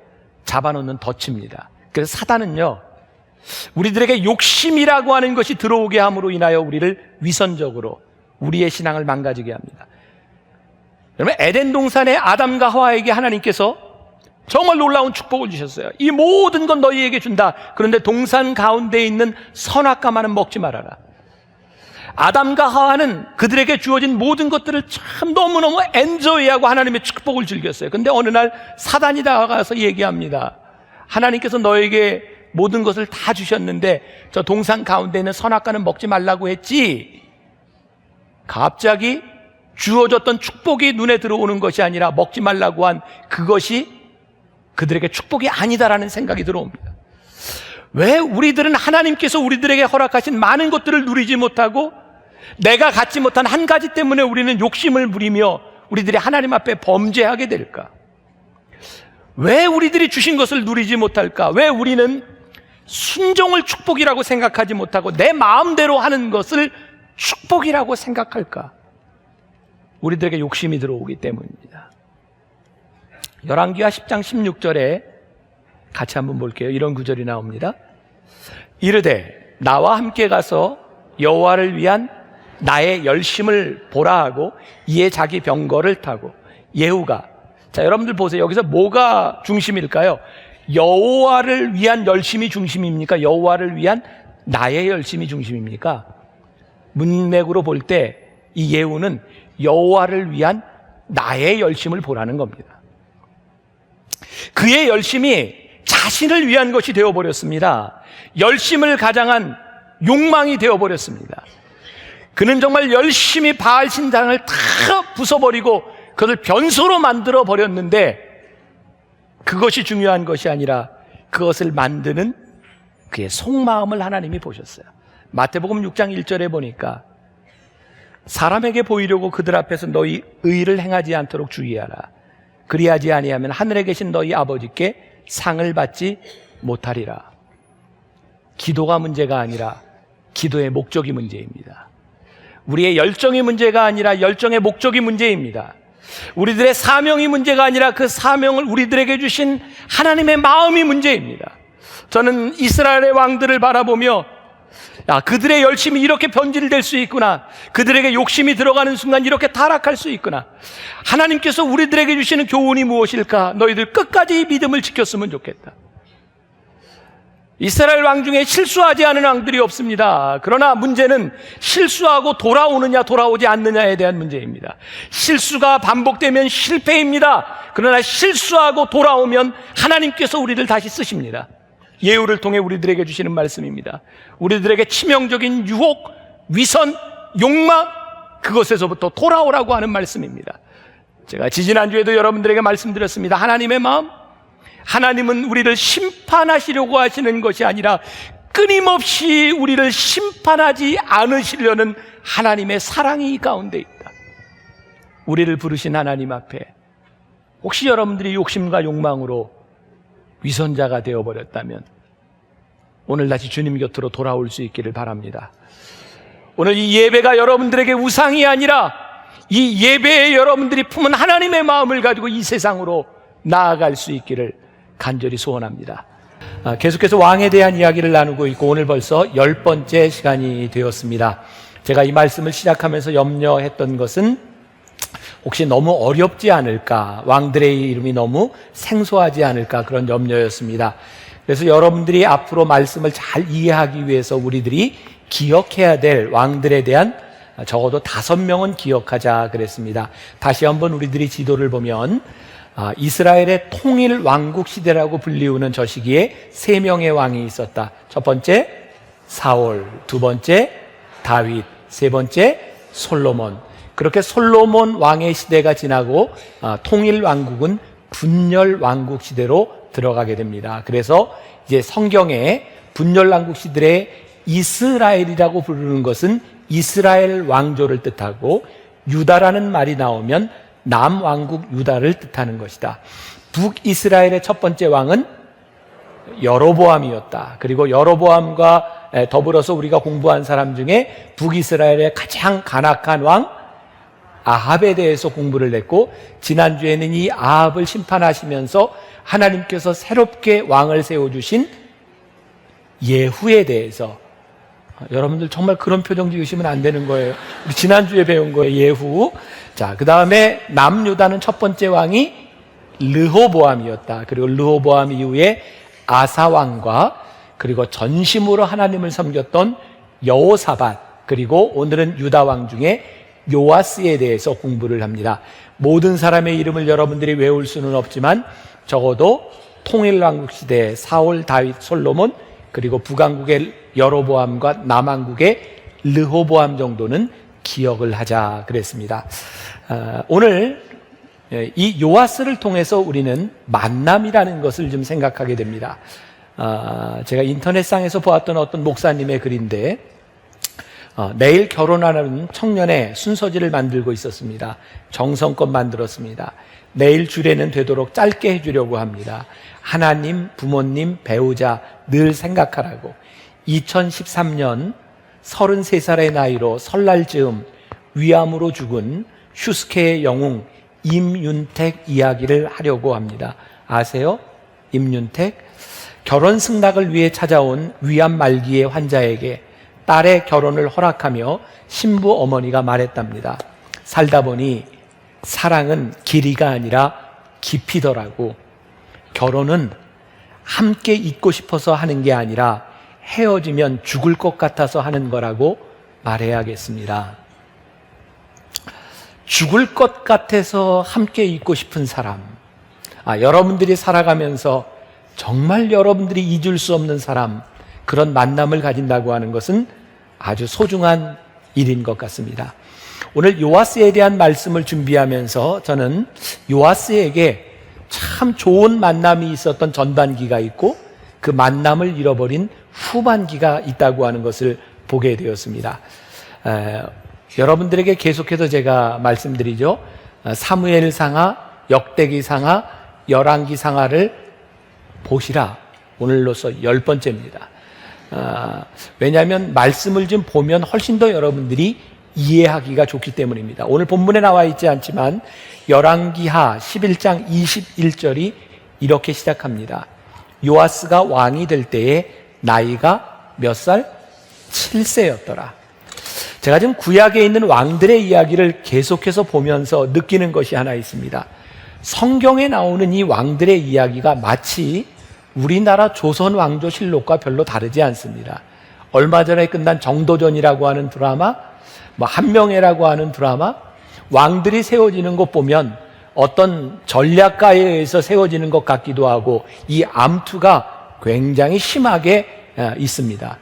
잡아놓는 덫입니다. 그래서 사단은요, 우리들에게 욕심이라고 하는 것이 들어오게 함으로 인하여 우리를 위선적으로 우리의 신앙을 망가지게 합니다. 여러분, 에덴 동산의 아담과 하와에게 하나님께서 정말 놀라운 축복을 주셨어요. 이 모든 건 너희에게 준다. 그런데 동산 가운데 있는 선악과만은 먹지 말아라. 아담과 하와는 그들에게 주어진 모든 것들을 참 너무너무 엔조이하고 하나님의 축복을 즐겼어요. 근데 어느 날 사단이 다가가서 얘기합니다. 하나님께서 너에게 모든 것을 다 주셨는데 저 동산 가운데 있는 선악과는 먹지 말라고 했지. 갑자기 주어졌던 축복이 눈에 들어오는 것이 아니라 먹지 말라고 한 그것이 그들에게 축복이 아니다라는 생각이 들어옵니다. 왜 우리들은 하나님께서 우리들에게 허락하신 많은 것들을 누리지 못하고 내가 갖지 못한 한 가지 때문에 우리는 욕심을 부리며 우리들이 하나님 앞에 범죄하게 될까? 왜 우리들이 주신 것을 누리지 못할까? 왜 우리는 순종을 축복이라고 생각하지 못하고 내 마음대로 하는 것을 축복이라고 생각할까? 우리들에게 욕심이 들어오기 때문입니다. 열왕기하 10장 16절에 같이 한번 볼게요. 이런 구절이 나옵니다. 이르되 나와 함께 가서 여호와를 위한 나의 열심을 보라 하고 이에 자기 병거를 타고 예후가, 자 여러분들 보세요. 여기서 뭐가 중심일까요? 여호와를 위한 열심이 중심입니까? 여호와를 위한 나의 열심이 중심입니까? 문맥으로 볼 때 이 예후는 여호와를 위한 나의 열심을 보라는 겁니다. 그의 열심이 자신을 위한 것이 되어버렸습니다. 열심을 가장한 욕망이 되어버렸습니다. 그는 정말 열심히 바알 신당을 다 부숴버리고 그것을 변소로 만들어 버렸는데 그것이 중요한 것이 아니라 그것을 만드는 그의 속마음을 하나님이 보셨어요. 마태복음 6장 1절에 보니까 사람에게 보이려고 그들 앞에서 너희 의를 행하지 않도록 주의하라. 그리하지 아니하면 하늘에 계신 너희 아버지께 상을 받지 못하리라. 기도가 문제가 아니라 기도의 목적이 문제입니다. 우리의 열정이 문제가 아니라 열정의 목적이 문제입니다. 우리들의 사명이 문제가 아니라 그 사명을 우리들에게 주신 하나님의 마음이 문제입니다. 저는 이스라엘의 왕들을 바라보며 그들의 열심이 이렇게 변질될 수 있구나, 그들에게 욕심이 들어가는 순간 이렇게 타락할 수 있구나, 하나님께서 우리들에게 주시는 교훈이 무엇일까? 너희들 끝까지 믿음을 지켰으면 좋겠다. 이스라엘 왕 중에 실수하지 않은 왕들이 없습니다. 그러나 문제는 실수하고 돌아오느냐 돌아오지 않느냐에 대한 문제입니다. 실수가 반복되면 실패입니다. 그러나 실수하고 돌아오면 하나님께서 우리를 다시 쓰십니다. 예후를 통해 우리들에게 주시는 말씀입니다. 우리들에게 치명적인 유혹, 위선, 욕망, 그것에서부터 돌아오라고 하는 말씀입니다. 제가 지지난주에도 여러분들에게 말씀드렸습니다. 하나님의 마음, 하나님은 우리를 심판하시려고 하시는 것이 아니라 끊임없이 우리를 심판하지 않으시려는 하나님의 사랑이 이 가운데 있다. 우리를 부르신 하나님 앞에 혹시 여러분들이 욕심과 욕망으로 위선자가 되어버렸다면 오늘 다시 주님 곁으로 돌아올 수 있기를 바랍니다. 오늘 이 예배가 여러분들에게 우상이 아니라 이 예배에 여러분들이 품은 하나님의 마음을 가지고 이 세상으로 나아갈 수 있기를 간절히 소원합니다. 계속해서 왕에 대한 이야기를 나누고 있고 오늘 벌써 10번째 시간이 되었습니다. 제가 이 말씀을 시작하면서 염려했던 것은 혹시 너무 어렵지 않을까, 왕들의 이름이 너무 생소하지 않을까, 그런 염려였습니다. 그래서 여러분들이 앞으로 말씀을 잘 이해하기 위해서 우리들이 기억해야 될 왕들에 대한 적어도 5명은 기억하자 그랬습니다. 다시 한번 우리들이 지도를 보면 이스라엘의 통일 왕국 시대라고 불리우는 저 시기에 3명의 왕이 있었다. 첫 번째 사울, 두 번째 다윗, 세 번째 솔로몬. 그렇게 솔로몬 왕의 시대가 지나고 통일 왕국은 분열 왕국 시대로 들어가게 됩니다. 그래서 이제 성경에 분열 왕국 시대에 이스라엘이라고 부르는 것은 이스라엘 왕조를 뜻하고 유다라는 말이 나오면 남왕국 유다를 뜻하는 것이다. 북이스라엘의 첫 번째 왕은 여로보암이었다. 그리고 여로보암과 더불어서 우리가 공부한 사람 중에 북이스라엘의 가장 간악한 왕 아합에 대해서 공부를 했고, 지난주에는 이 아합을 심판하시면서 하나님께서 새롭게 왕을 세워주신 예후에 대해서, 여러분들 정말 그런 표정 지으시면 안 되는 거예요. 우리 지난주에 배운 거예요, 예후. 자, 그 다음에 남유다는 첫 번째 왕이 르호보암이었다. 그리고 르호보암 이후에 아사왕과 그리고 전심으로 하나님을 섬겼던 여호사밧, 그리고 오늘은 유다 왕 중에 요아스에 대해서 공부를 합니다. 모든 사람의 이름을 여러분들이 외울 수는 없지만 적어도 통일왕국 시대의 사울, 다윗, 솔로몬, 그리고 북왕국의 여로보암과 남왕국의 르호보암 정도는 기억을 하자 그랬습니다. 오늘 이 요아스를 통해서 우리는 만남이라는 것을 좀 생각하게 됩니다. 제가 인터넷상에서 보았던 어떤 목사님의 글인데 내일 결혼하는 청년의 순서지를 만들고 있었습니다. 정성껏 만들었습니다. 내일 주례는 되도록 짧게 해주려고 합니다. 하나님, 부모님, 배우자 늘 생각하라고. 2013년 33살의 나이로 설날 즈음 위암으로 죽은 휴스케의 영웅 임윤택 이야기를 하려고 합니다. 아세요? 임윤택? 결혼 승낙을 위해 찾아온 위암 말기의 환자에게 딸의 결혼을 허락하며 신부 어머니가 말했답니다. 살다 보니 사랑은 길이가 아니라 깊이더라고. 결혼은 함께 있고 싶어서 하는 게 아니라 헤어지면 죽을 것 같아서 하는 거라고 말해야겠습니다. 죽을 것 같아서 함께 있고 싶은 사람, 여러분들이 살아가면서 정말 여러분들이 잊을 수 없는 사람, 그런 만남을 가진다고 하는 것은 아주 소중한 일인 것 같습니다. 오늘 요아스에 대한 말씀을 준비하면서 저는 요아스에게 참 좋은 만남이 있었던 전반기가 있고 그 만남을 잃어버린 후반기가 있다고 하는 것을 보게 되었습니다. 여러분들에게 계속해서 제가 말씀드리죠. 사무엘상하, 역대기상하, 열왕기상하를 보시라. 오늘로서 10번째입니다. 왜냐하면 말씀을 좀 보면 훨씬 더 여러분들이 이해하기가 좋기 때문입니다. 오늘 본문에 나와 있지 않지만 열왕기하 11장 21절이 이렇게 시작합니다. 요아스가 왕이 될 때에 나이가 몇 살? 7세였더라. 제가 지금 구약에 있는 왕들의 이야기를 계속해서 보면서 느끼는 것이 하나 있습니다. 성경에 나오는 이 왕들의 이야기가 마치 우리나라 조선 왕조실록과 별로 다르지 않습니다. 얼마 전에 끝난 정도전이라고 하는 드라마, 한명회라고 하는 드라마, 왕들이 세워지는 것 보면 어떤 전략가에 의해서 세워지는 것 같기도 하고 이 암투가 굉장히 심하게 있습니다.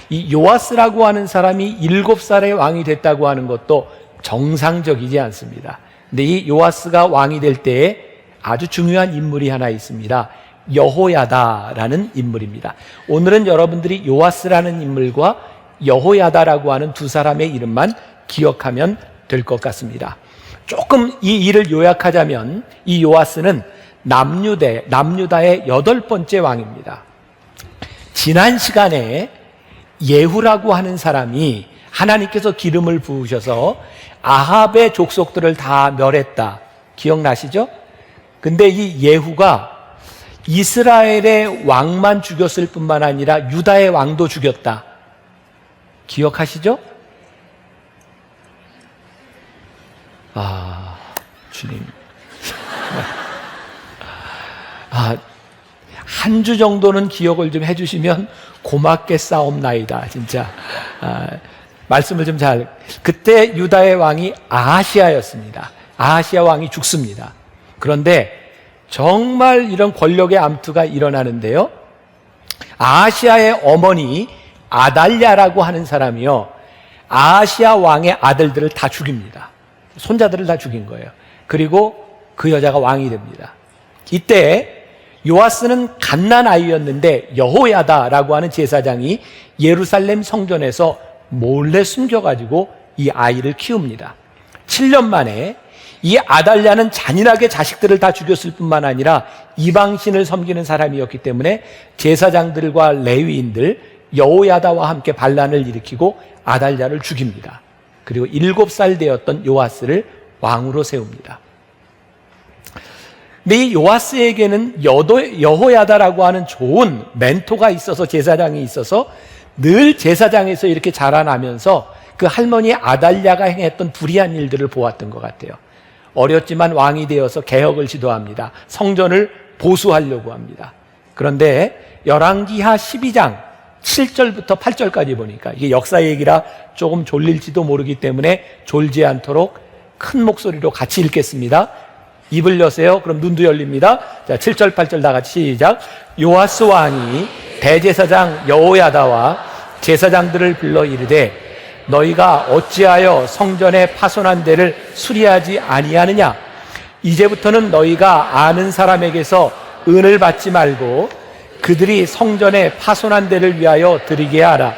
이 요아스라고 하는 사람이 7살에 왕이 됐다고 하는 것도 정상적이지 않습니다. 근데 이 요아스가 왕이 될 때에 아주 중요한 인물이 하나 있습니다. 여호야다라는 인물입니다. 오늘은 여러분들이 요아스라는 인물과 여호야다라고 하는 두 사람의 이름만 기억하면 될 것 같습니다. 조금 이 일을 요약하자면 이 요아스는 남유다의 8번째 왕입니다. 지난 시간에 예후라고 하는 사람이 하나님께서 기름을 부으셔서 아합의 족속들을 다 멸했다. 기억나시죠? 근데 이 예후가 이스라엘의 왕만 죽였을 뿐만 아니라 유다의 왕도 죽였다. 기억하시죠? 주님. 한 주 정도는 기억을 좀 해주시면 고맙게 싸움나이다. 진짜. 말씀을 좀 그때 유다의 왕이 아하시아였습니다. 아하시아 왕이 죽습니다. 그런데 정말 이런 권력의 암투가 일어나는데요. 아하시아의 어머니 아달랴라고 하는 사람이요, 아하시아 왕의 아들들을 다 죽입니다. 손자들을 다 죽인 거예요. 그리고 그 여자가 왕이 됩니다. 이때 요아스는 갓난 아이였는데 여호야다라고 하는 제사장이 예루살렘 성전에서 몰래 숨겨가지고 이 아이를 키웁니다. 7년 만에 이 아달랴는 잔인하게 자식들을 다 죽였을 뿐만 아니라 이방신을 섬기는 사람이었기 때문에 제사장들과 레위인들 여호야다와 함께 반란을 일으키고 아달랴를 죽입니다. 그리고 7살 되었던 요아스를 왕으로 세웁니다. 근데 이 요아스에게는 여호야다라고 하는 좋은 멘토가 있어서, 제사장이 있어서 늘 제사장에서 이렇게 자라나면서 그 할머니 아달랴가 행했던 불의한 일들을 보았던 것 같아요. 어렸지만 왕이 되어서 개혁을 시도합니다. 성전을 보수하려고 합니다. 그런데 열왕기하 12장 7절부터 8절까지 보니까, 이게 역사 얘기라 조금 졸릴지도 모르기 때문에 졸지 않도록 큰 목소리로 같이 읽겠습니다. 입을 여세요. 그럼 눈도 열립니다. 자, 7절 8절 다 같이 시작. 요아스 왕이 대제사장 여호야다와 제사장들을 불러 이르되 너희가 어찌하여 성전에 파손한 데를 수리하지 아니하느냐? 이제부터는 너희가 아는 사람에게서 은을 받지 말고 그들이 성전에 파손한 데를 위하여 드리게 하라.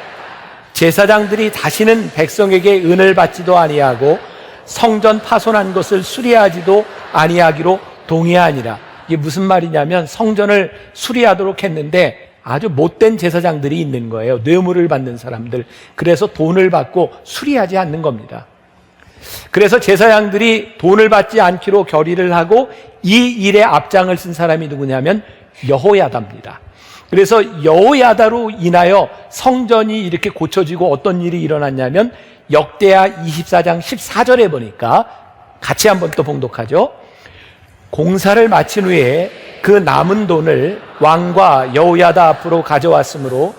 제사장들이 다시는 백성에게 은을 받지도 아니하고 성전 파손한 것을 수리하지도 아니하기로 동의하니라. 이게 무슨 말이냐면 성전을 수리하도록 했는데 아주 못된 제사장들이 있는 거예요. 뇌물을 받는 사람들. 그래서 돈을 받고 수리하지 않는 겁니다. 그래서 제사장들이 돈을 받지 않기로 결의를 하고 이 일에 앞장을 쓴 사람이 누구냐면 여호야다입니다. 그래서 여호야다로 인하여 성전이 이렇게 고쳐지고 어떤 일이 일어났냐면 역대하 24장 14절에 보니까 같이 한번 또 봉독하죠. 공사를 마친 후에 그 남은 돈을 왕과 여호야다 앞으로 가져왔으므로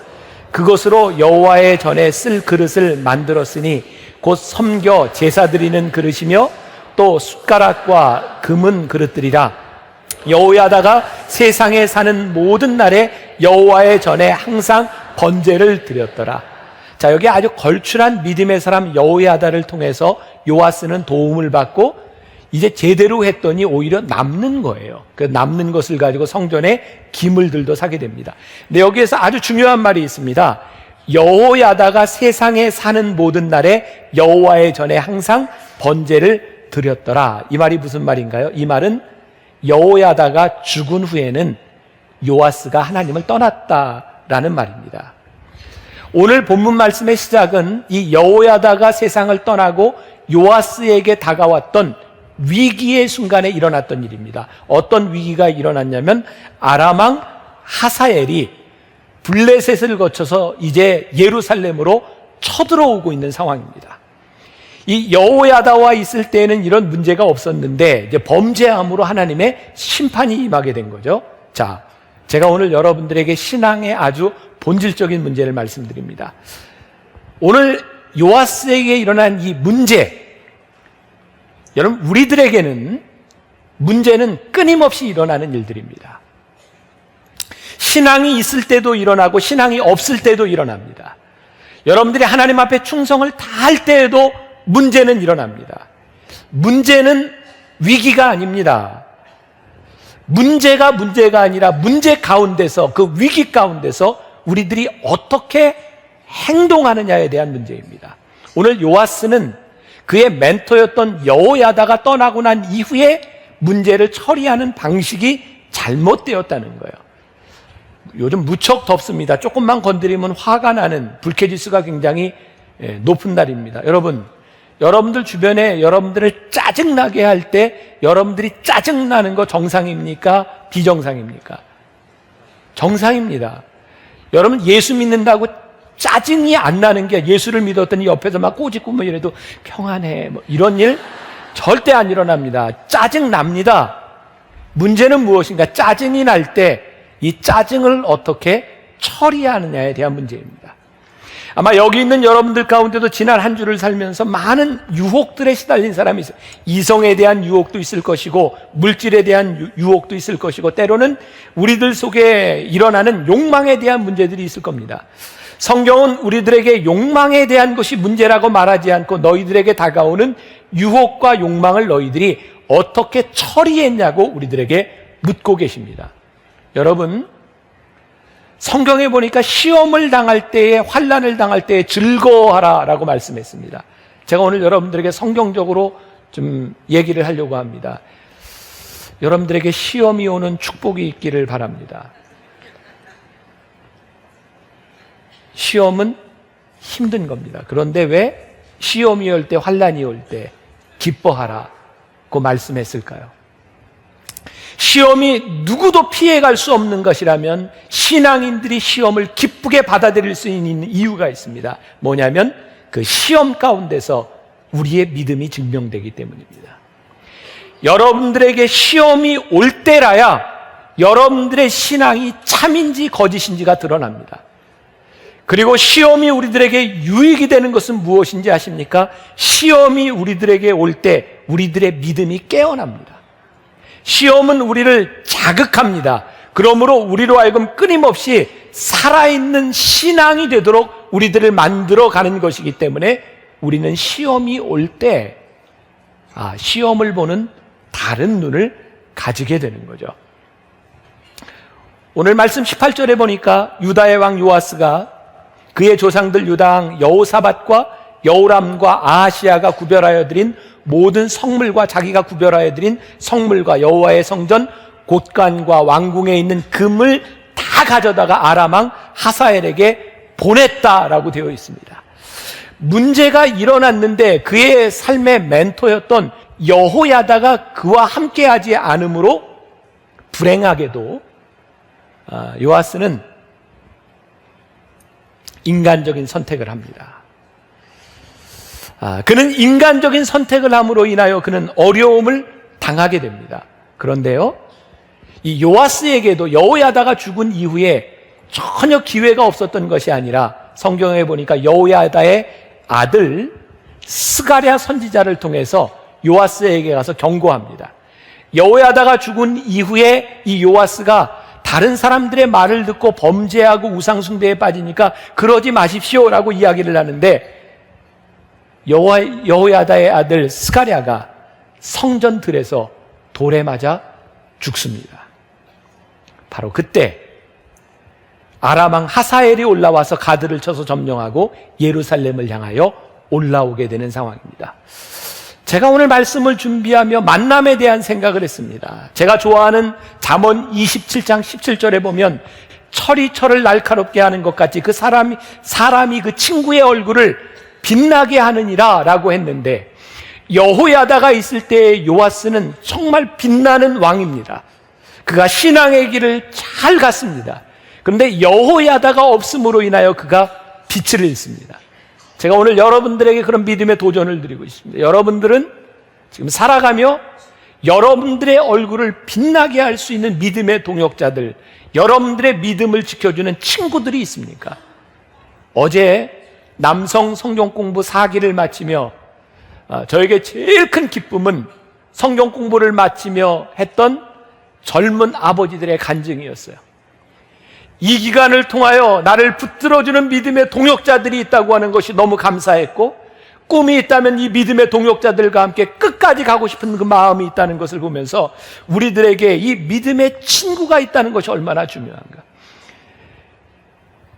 그것으로 여호와의 전에 쓸 그릇을 만들었으니 곧 섬겨 제사 드리는 그릇이며 또 숟가락과 금은 그릇들이라. 여호야다가 세상에 사는 모든 날에 여호와의 전에 항상 번제를 드렸더라. 자, 여기 아주 걸출한 믿음의 사람 여호야다를 통해서 요아스는 도움을 받고 이제 제대로 했더니 오히려 남는 거예요. 그 남는 것을 가지고 성전에 기물들도 사게 됩니다. 근데 여기에서 아주 중요한 말이 있습니다. 여호야다가 세상에 사는 모든 날에 여호와의 전에 항상 번제를 드렸더라. 이 말이 무슨 말인가요? 이 말은 여호야다가 죽은 후에는 요아스가 하나님을 떠났다라는 말입니다. 오늘 본문 말씀의 시작은 이 여호야다가 세상을 떠나고 요아스에게 다가왔던 위기의 순간에 일어났던 일입니다. 어떤 위기가 일어났냐면 아람 왕 하사엘이 블레셋을 거쳐서 이제 예루살렘으로 쳐들어오고 있는 상황입니다. 이 여호야다와 있을 때에는 이런 문제가 없었는데 이제 범죄함으로 하나님의 심판이 임하게 된 거죠. 자, 제가 오늘 여러분들에게 신앙의 아주 본질적인 문제를 말씀드립니다. 오늘 요아스에게 일어난 이 문제, 여러분 우리들에게는 문제는 끊임없이 일어나는 일들입니다. 신앙이 있을 때도 일어나고 신앙이 없을 때도 일어납니다. 여러분들이 하나님 앞에 충성을 다할 때에도 문제는 일어납니다. 문제는 위기가 아닙니다. 문제가 아니라 문제 가운데서, 그 위기 가운데서 우리들이 어떻게 행동하느냐에 대한 문제입니다. 오늘 요아스는 그의 멘토였던 여호야다가 떠나고 난 이후에 문제를 처리하는 방식이 잘못되었다는 거예요. 요즘 무척 덥습니다. 조금만 건드리면 화가 나는, 불쾌지수가 굉장히 높은 날입니다. 여러분들 주변에 여러분들을 짜증나게 할 때 여러분들이 짜증나는 거 정상입니까? 비정상입니까? 정상입니다. 여러분 예수 믿는다고 짜증이 안 나는 게, 예수를 믿었더니 옆에서 막 꼬집고 뭐 이래도 평안해 뭐 이런 일 절대 안 일어납니다. 짜증 납니다. 문제는 무엇인가? 짜증이 날 때 이 짜증을 어떻게 처리하느냐에 대한 문제입니다. 아마 여기 있는 여러분들 가운데도 지난 한 주를 살면서 많은 유혹들에 시달린 사람이 있어요. 이성에 대한 유혹도 있을 것이고 물질에 대한 유혹도 있을 것이고 때로는 우리들 속에 일어나는 욕망에 대한 문제들이 있을 겁니다. 성경은 우리들에게 욕망에 대한 것이 문제라고 말하지 않고 너희들에게 다가오는 유혹과 욕망을 너희들이 어떻게 처리했냐고 우리들에게 묻고 계십니다. 여러분, 성경에 보니까 시험을 당할 때에, 환난을 당할 때에 즐거워하라 라고 말씀했습니다. 제가 오늘 여러분들에게 성경적으로 좀 얘기를 하려고 합니다. 여러분들에게 시험이 오는 축복이 있기를 바랍니다. 시험은 힘든 겁니다. 그런데 왜 시험이 올 때, 환난이 올 때 기뻐하라고 말씀했을까요? 시험이 누구도 피해갈 수 없는 것이라면 신앙인들이 시험을 기쁘게 받아들일 수 있는 이유가 있습니다. 뭐냐면 그 시험 가운데서 우리의 믿음이 증명되기 때문입니다. 여러분들에게 시험이 올 때라야 여러분들의 신앙이 참인지 거짓인지가 드러납니다. 그리고 시험이 우리들에게 유익이 되는 것은 무엇인지 아십니까? 시험이 우리들에게 올 때 우리들의 믿음이 깨어납니다. 시험은 우리를 자극합니다. 그러므로 우리로 하여금 끊임없이 살아있는 신앙이 되도록 우리들을 만들어가는 것이기 때문에 우리는 시험이 올 때 시험을 보는 다른 눈을 가지게 되는 거죠. 오늘 말씀 18절에 보니까 유다의 왕 요아스가 그의 조상들 유다왕 여호사밧과 여호람과 아하시야가 구별하여 드린 모든 성물과 자기가 구별하여 드린 성물과 여호와의 성전 곳간과 왕궁에 있는 금을 다 가져다가 아람 왕 하사엘에게 보냈다라고 되어 있습니다. 문제가 일어났는데 그의 삶의 멘토였던 여호야다가 그와 함께하지 않으므로 불행하게도 요아스는 인간적인 선택을 합니다. 그는 인간적인 선택을 함으로 인하여 그는 어려움을 당하게 됩니다. 그런데요, 이 요아스에게도 여호야다가 죽은 이후에 전혀 기회가 없었던 것이 아니라 성경에 보니까 여호야다의 아들 스가랴 선지자를 통해서 요아스에게 가서 경고합니다. 여호야다가 죽은 이후에 이 요아스가 다른 사람들의 말을 듣고 범죄하고 우상숭배에 빠지니까 그러지 마십시오라고 이야기를 하는데, 여호야다의 아들 스가랴가 성전들에서 돌에 맞아 죽습니다. 바로 그때 아람 왕 하사엘이 올라와서 가드를 쳐서 점령하고 예루살렘을 향하여 올라오게 되는 상황입니다. 제가 오늘 말씀을 준비하며 만남에 대한 생각을 했습니다. 제가 좋아하는 잠언 27장 17절에 보면 철이 철을 날카롭게 하는 것 같이 그 사람이 그 친구의 얼굴을 빛나게 하느니라 라고 했는데, 여호야다가 있을 때 요아스는 정말 빛나는 왕입니다. 그가 신앙의 길을 잘 갔습니다. 그런데 여호야다가 없음으로 인하여 그가 빛을 잃습니다. 제가 오늘 여러분들에게 그런 믿음의 도전을 드리고 있습니다. 여러분들은 지금 살아가며 여러분들의 얼굴을 빛나게 할 수 있는 믿음의 동역자들, 여러분들의 믿음을 지켜주는 친구들이 있습니까? 어제 남성 성경 공부 4기를 마치며 저에게 제일 큰 기쁨은 성경 공부를 마치며 했던 젊은 아버지들의 간증이었어요. 이 기간을 통하여 나를 붙들어주는 믿음의 동역자들이 있다고 하는 것이 너무 감사했고, 꿈이 있다면 이 믿음의 동역자들과 함께 끝까지 가고 싶은 그 마음이 있다는 것을 보면서 우리들에게 이 믿음의 친구가 있다는 것이 얼마나 중요한가.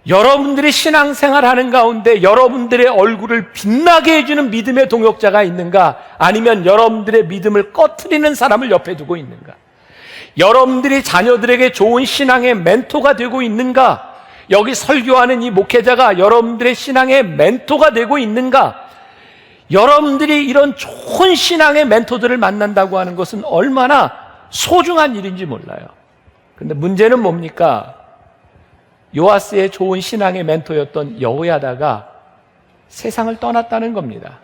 여러분들이 신앙생활하는 가운데 여러분들의 얼굴을 빛나게 해주는 믿음의 동역자가 있는가, 아니면 여러분들의 믿음을 꺼트리는 사람을 옆에 두고 있는가? 여러분들이 자녀들에게 좋은 신앙의 멘토가 되고 있는가? 여기 설교하는 이 목회자가 여러분들의 신앙의 멘토가 되고 있는가? 여러분들이 이런 좋은 신앙의 멘토들을 만난다고 하는 것은 얼마나 소중한 일인지 몰라요. 그런데 문제는 뭡니까? 요아스의 좋은 신앙의 멘토였던 여호야다가 세상을 떠났다는 겁니다.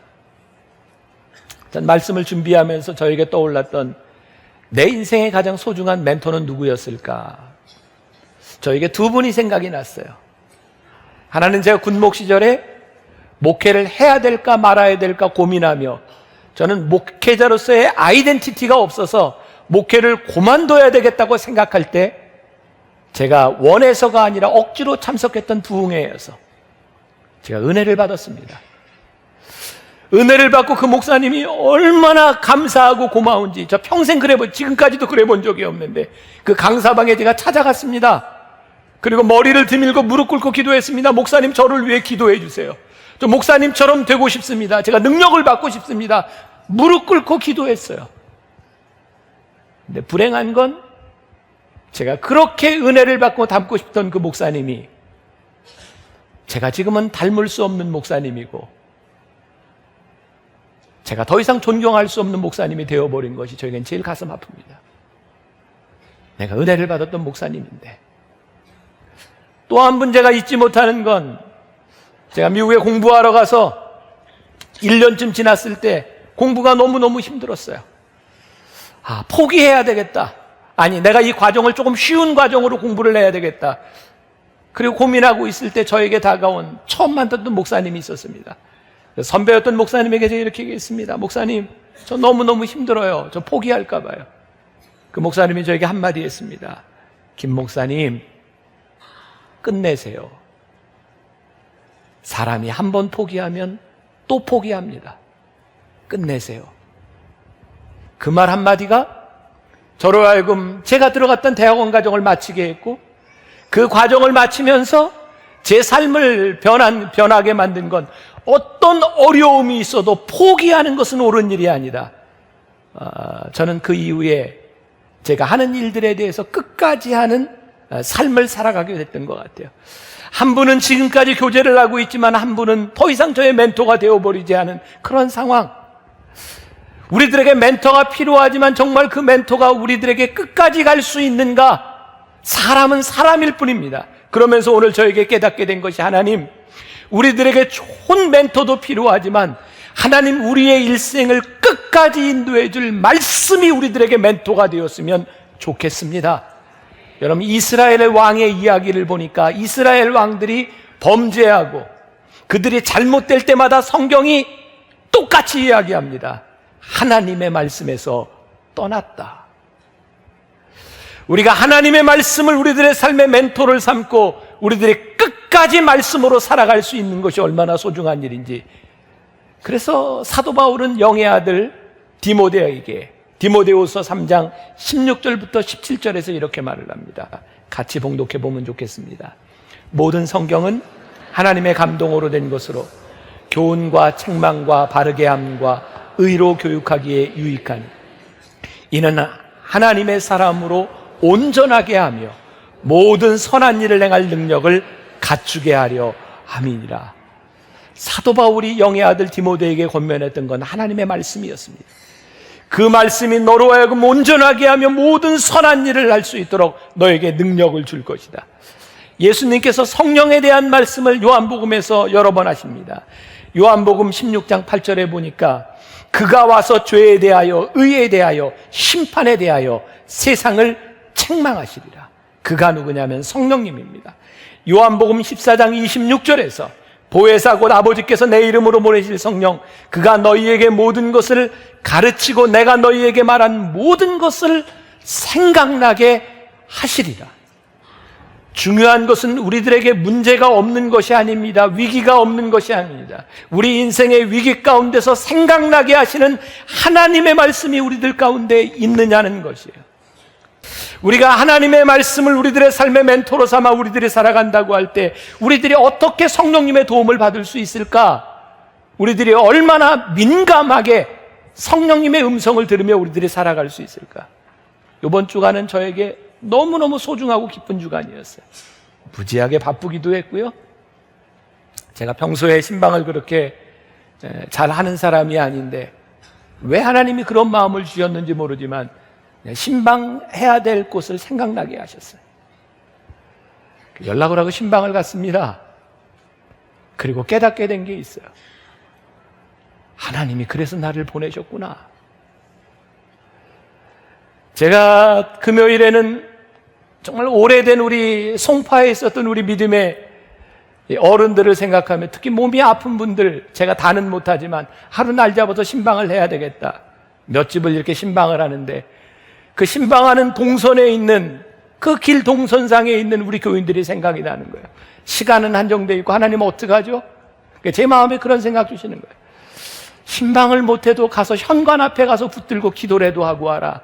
전 말씀을 준비하면서 저에게 떠올랐던 내 인생의 가장 소중한 멘토는 누구였을까? 저에게 두 분이 생각이 났어요. 하나는 제가 군목 시절에 목회를 해야 될까 말아야 될까 고민하며, 저는 목회자로서의 아이덴티티가 없어서 목회를 그만둬야 되겠다고 생각할 때 제가 원해서가 아니라 억지로 참석했던 부흥회여서 제가 은혜를 받았습니다. 은혜를 받고 그 목사님이 얼마나 감사하고 고마운지 저 평생 지금까지도 그래 본 적이 없는데, 그 강사방에 제가 찾아갔습니다. 그리고 머리를 드밀고 무릎 꿇고 기도했습니다. 목사님, 저를 위해 기도해 주세요. 저 목사님처럼 되고 싶습니다. 제가 능력을 받고 싶습니다. 무릎 꿇고 기도했어요. 근데 불행한 건 제가 그렇게 은혜를 받고 닮고 싶던 그 목사님이 제가 지금은 닮을 수 없는 목사님이고, 제가 더 이상 존경할 수 없는 목사님이 되어버린 것이 저에겐 제일 가슴 아픕니다. 내가 은혜를 받았던 목사님인데. 또 한 분 제가 잊지 못하는 건, 제가 미국에 공부하러 가서 1년쯤 지났을 때 공부가 너무너무 힘들었어요. 포기해야 되겠다. 아니, 내가 이 과정을 조금 쉬운 과정으로 공부를 해야 되겠다. 그리고 고민하고 있을 때 저에게 다가온 처음 만났던 목사님이 있었습니다. 선배였던 목사님에게 제가 이렇게 얘기했습니다. 목사님, 저 너무너무 힘들어요. 저 포기할까 봐요. 그 목사님이 저에게 한마디 했습니다. 김 목사님, 끝내세요. 사람이 한 번 포기하면 또 포기합니다. 끝내세요. 그 말 한마디가 저로 하여금 제가 들어갔던 대학원 과정을 마치게 했고, 그 과정을 마치면서 제 삶을 변하게 만든 건, 어떤 어려움이 있어도 포기하는 것은 옳은 일이 아니다. 저는 그 이후에 제가 하는 일들에 대해서 끝까지 하는 삶을 살아가게 됐던 것 같아요. 한 분은 지금까지 교제를 하고 있지만 한 분은 더 이상 저의 멘토가 되어버리지 않은 그런 상황. 우리들에게 멘토가 필요하지만 정말 그 멘토가 우리들에게 끝까지 갈 수 있는가? 사람은 사람일 뿐입니다. 그러면서 오늘 저에게 깨닫게 된 것이, 하나님, 우리들에게 좋은 멘토도 필요하지만 하나님, 우리의 일생을 끝까지 인도해 줄 말씀이 우리들에게 멘토가 되었으면 좋겠습니다. 여러분, 이스라엘의 왕의 이야기를 보니까 이스라엘 왕들이 범죄하고 그들이 잘못될 때마다 성경이 똑같이 이야기합니다. 하나님의 말씀에서 떠났다. 우리가 하나님의 말씀을 우리들의 삶의 멘토를 삼고 우리들이 끝까지 말씀으로 살아갈 수 있는 것이 얼마나 소중한 일인지. 그래서 사도 바울은 영의 아들 디모데에게 디모데후서 3장 16절부터 17절에서 이렇게 말을 합니다. 같이 봉독해 보면 좋겠습니다. 모든 성경은 하나님의 감동으로 된 것으로 교훈과 책망과 바르게 함과 의로 교육하기에 유익하니 이는 하나님의 사람으로 온전하게 하며 모든 선한 일을 행할 능력을 갖추게 하려 함이니라. 사도 바울이 영의 아들 디모데에게 권면했던 건 하나님의 말씀이었습니다. 그 말씀이 너로 하여금 온전하게 하며 모든 선한 일을 할 수 있도록 너에게 능력을 줄 것이다. 예수님께서 성령에 대한 말씀을 요한복음에서 여러 번 하십니다. 요한복음 16장 8절에 보니까 그가 와서 죄에 대하여 의에 대하여 심판에 대하여 세상을 책망하시리라. 그가 누구냐면 성령님입니다. 요한복음 14장 26절에서 보혜사 곧 아버지께서 내 이름으로 보내실 성령 그가 너희에게 모든 것을 가르치고 내가 너희에게 말한 모든 것을 생각나게 하시리라. 중요한 것은 우리들에게 문제가 없는 것이 아닙니다. 위기가 없는 것이 아닙니다. 우리 인생의 위기 가운데서 생각나게 하시는 하나님의 말씀이 우리들 가운데 있느냐는 것이에요. 우리가 하나님의 말씀을 우리들의 삶의 멘토로 삼아 우리들이 살아간다고 할 때 우리들이 어떻게 성령님의 도움을 받을 수 있을까? 우리들이 얼마나 민감하게 성령님의 음성을 들으며 우리들이 살아갈 수 있을까? 이번 주간은 저에게 너무너무 소중하고 기쁜 주간이었어요. 무지하게 바쁘기도 했고요. 제가 평소에 신방을 그렇게 잘하는 사람이 아닌데 왜 하나님이 그런 마음을 주셨는지 모르지만 신방해야 될 곳을 생각나게 하셨어요. 연락을 하고 신방을 갔습니다. 그리고 깨닫게 된 게 있어요. 하나님이 그래서 나를 보내셨구나. 제가 금요일에는 정말 오래된 우리 송파에 있었던 우리 믿음의 어른들을 생각하며 특히 몸이 아픈 분들, 제가 다는 못하지만 하루 날 잡아서 신방을 해야 되겠다. 몇 집을 이렇게 신방을 하는데 그 신방하는 동선에 있는 그 길 동선상에 있는 우리 교인들이 생각이 나는 거예요. 시간은 한정되어 있고 하나님 어떡하죠? 제 마음에 그런 생각 주시는 거예요. 신방을 못해도 가서 현관 앞에 가서 붙들고 기도라도 하고 와라.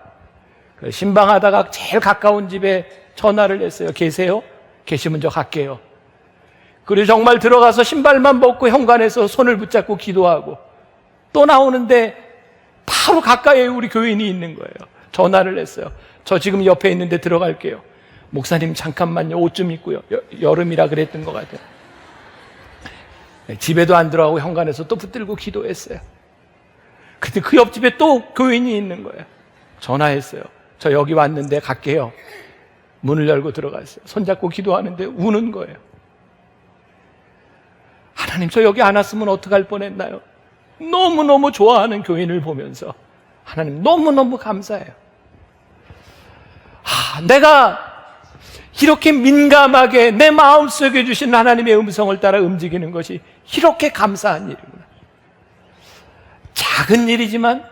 신방하다가 제일 가까운 집에 전화를 했어요. 계세요? 계시면 저 갈게요. 그리고 정말 들어가서 신발만 벗고 현관에서 손을 붙잡고 기도하고 또 나오는데 바로 가까이에 우리 교인이 있는 거예요. 전화를 했어요. 저 지금 옆에 있는데 들어갈게요. 목사님 잠깐만요. 옷 좀 입고요. 여름이라 그랬던 것 같아요. 집에도 안 들어가고 현관에서 또 붙들고 기도했어요. 근데 그 옆집에 또 교인이 있는 거예요. 전화했어요. 저 여기 왔는데 갈게요. 문을 열고 들어갔어요. 손잡고 기도하는데 우는 거예요. 하나님 저 여기 안 왔으면 어떡할 뻔했나요? 너무너무 좋아하는 교인을 보면서 하나님 너무너무 감사해요. 내가 이렇게 민감하게 내 마음속에 주신 하나님의 음성을 따라 움직이는 것이 이렇게 감사한 일이구나. 작은 일이지만